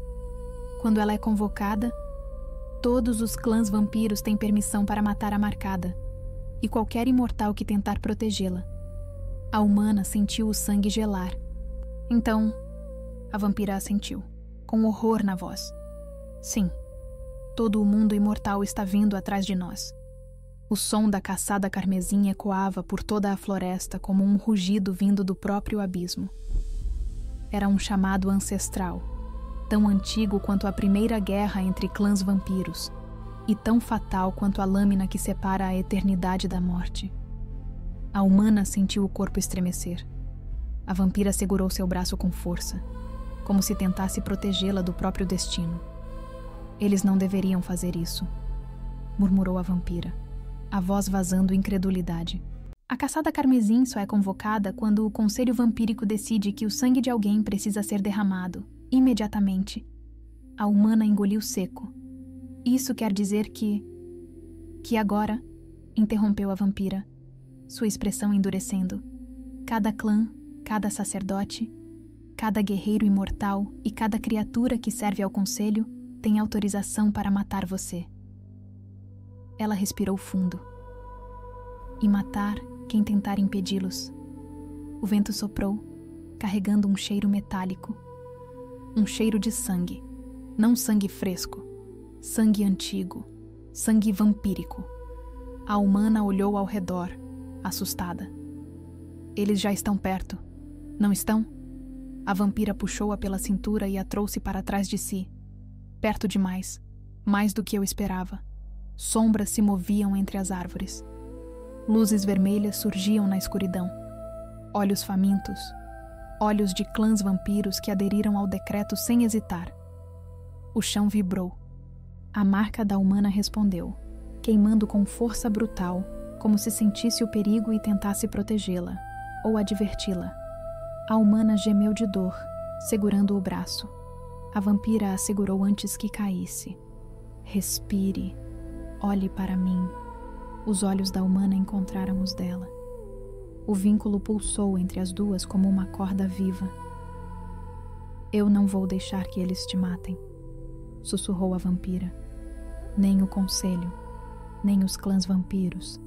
Quando ela é convocada, todos os clãs vampiros têm permissão para matar a marcada, e qualquer imortal que tentar protegê-la. A humana sentiu o sangue gelar. Então, a vampira assentiu, com horror na voz. Sim, todo o mundo imortal está vindo atrás de nós. O som da caçada carmesim ecoava por toda a floresta como um rugido vindo do próprio abismo. Era um chamado ancestral, tão antigo quanto a primeira guerra entre clãs vampiros, e tão fatal quanto a lâmina que separa a eternidade da morte. A humana sentiu o corpo estremecer. A vampira segurou seu braço com força, como se tentasse protegê-la do próprio destino. Eles não deveriam fazer isso, murmurou a vampira, a voz vazando incredulidade. A caçada carmesim só é convocada quando o conselho vampírico decide que o sangue de alguém precisa ser derramado, imediatamente. A humana engoliu seco. Isso quer dizer que agora, interrompeu a vampira, sua expressão endurecendo. Cada clã, cada sacerdote, cada guerreiro imortal e cada criatura que serve ao conselho tem autorização para matar você. Ela respirou fundo. E matar quem tentar impedi-los. O vento soprou, carregando um cheiro metálico. Um cheiro de sangue. Não sangue fresco. Sangue antigo. Sangue vampírico. A humana olhou ao redor, assustada. Eles já estão perto, não estão? A vampira puxou-a pela cintura e a trouxe para trás de si. Perto demais, mais do que eu esperava. Sombras se moviam entre as árvores. Luzes vermelhas surgiam na escuridão. Olhos famintos. Olhos de clãs vampiros que aderiram ao decreto sem hesitar. O chão vibrou. A marca da humana respondeu, queimando com força brutal, como se sentisse o perigo e tentasse protegê-la, ou adverti-la. A humana gemeu de dor, segurando o braço. A vampira a segurou antes que caísse. Respire. Olhe para mim. Os olhos da humana encontraram os dela. O vínculo pulsou entre as duas como uma corda viva. Eu não vou deixar que eles te matem, sussurrou a vampira. Nem o conselho, nem os clãs vampiros,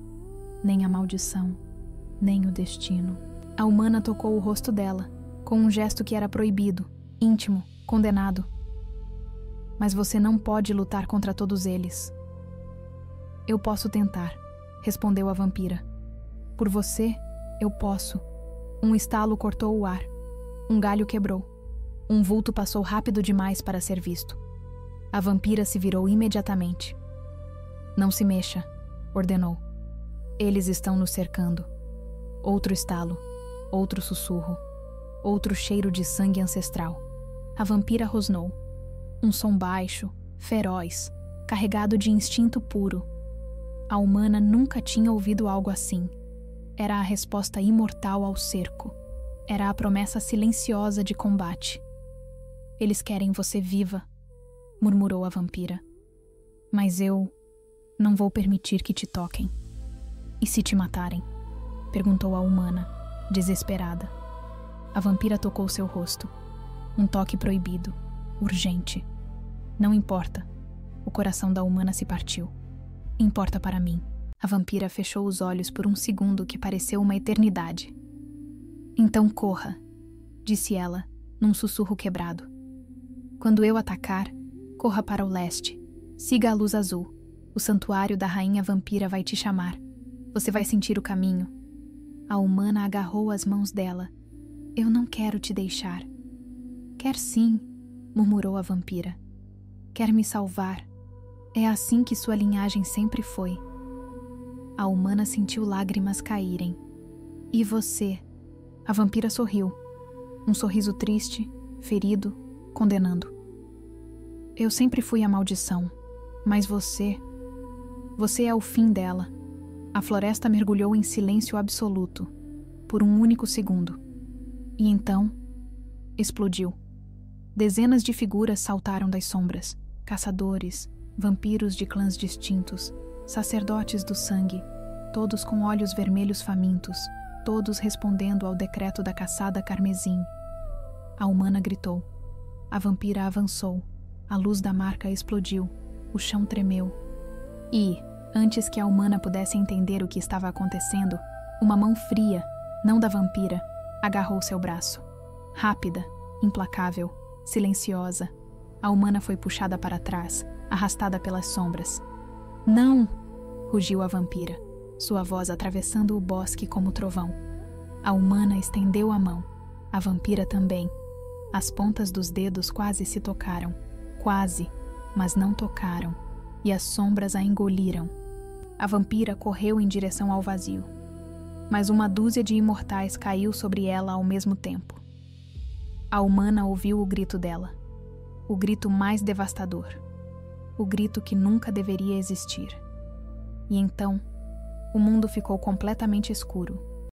nem a maldição, nem o destino. A humana tocou o rosto dela, com um gesto que era proibido, íntimo, condenado. Mas você não pode lutar contra todos eles. Eu posso tentar, respondeu a vampira. Por você, eu posso. Um estalo cortou o ar. Um galho quebrou. Um vulto passou rápido demais para ser visto. A vampira se virou imediatamente. Não se mexa, ordenou. Eles estão nos cercando. Outro estalo, outro sussurro, outro cheiro de sangue ancestral. A vampira rosnou. Um som baixo, feroz, carregado de instinto puro. A humana nunca tinha ouvido algo assim. Era a resposta imortal ao cerco. Era a promessa silenciosa de combate. Eles querem você viva, murmurou a vampira. Mas eu não vou permitir que te toquem. E se te matarem? Perguntou a humana, desesperada. A vampira tocou seu rosto. Um toque proibido, urgente. Não importa. O coração da humana se partiu. Importa para mim. A vampira fechou os olhos por um segundo que pareceu uma eternidade. Então corra, disse ela, num sussurro quebrado. Quando eu atacar, corra para o leste. Siga a luz azul. O santuário da rainha vampira vai te chamar. Você vai sentir o caminho. A humana agarrou as mãos dela. Eu não quero te deixar. Quer sim, murmurou a vampira. Quer me salvar. É assim que sua linhagem sempre foi. A humana sentiu lágrimas caírem. E você? A vampira sorriu. Um sorriso triste, ferido, condenando. Eu sempre fui a maldição, mas você é o fim dela. A floresta mergulhou em silêncio absoluto, por um único segundo. E então, explodiu. Dezenas de figuras saltaram das sombras. Caçadores, vampiros de clãs distintos, sacerdotes do sangue, todos com olhos vermelhos famintos, todos respondendo ao decreto da caçada carmesim. A humana gritou. A vampira avançou. A luz da marca explodiu. O chão tremeu. E, antes que a humana pudesse entender o que estava acontecendo, uma mão fria, não da vampira, agarrou seu braço. Rápida, implacável, silenciosa, a humana foi puxada para trás, arrastada pelas sombras. Não! Rugiu a vampira, sua voz atravessando o bosque como trovão. A humana estendeu a mão, a vampira também. As pontas dos dedos quase se tocaram. Quase, mas não tocaram, e as sombras a engoliram. A vampira correu em direção ao vazio, mas uma dúzia de imortais caiu sobre ela ao mesmo tempo. A humana ouviu o grito dela, o grito mais devastador, o grito que nunca deveria existir. E então, o mundo ficou completamente escuro,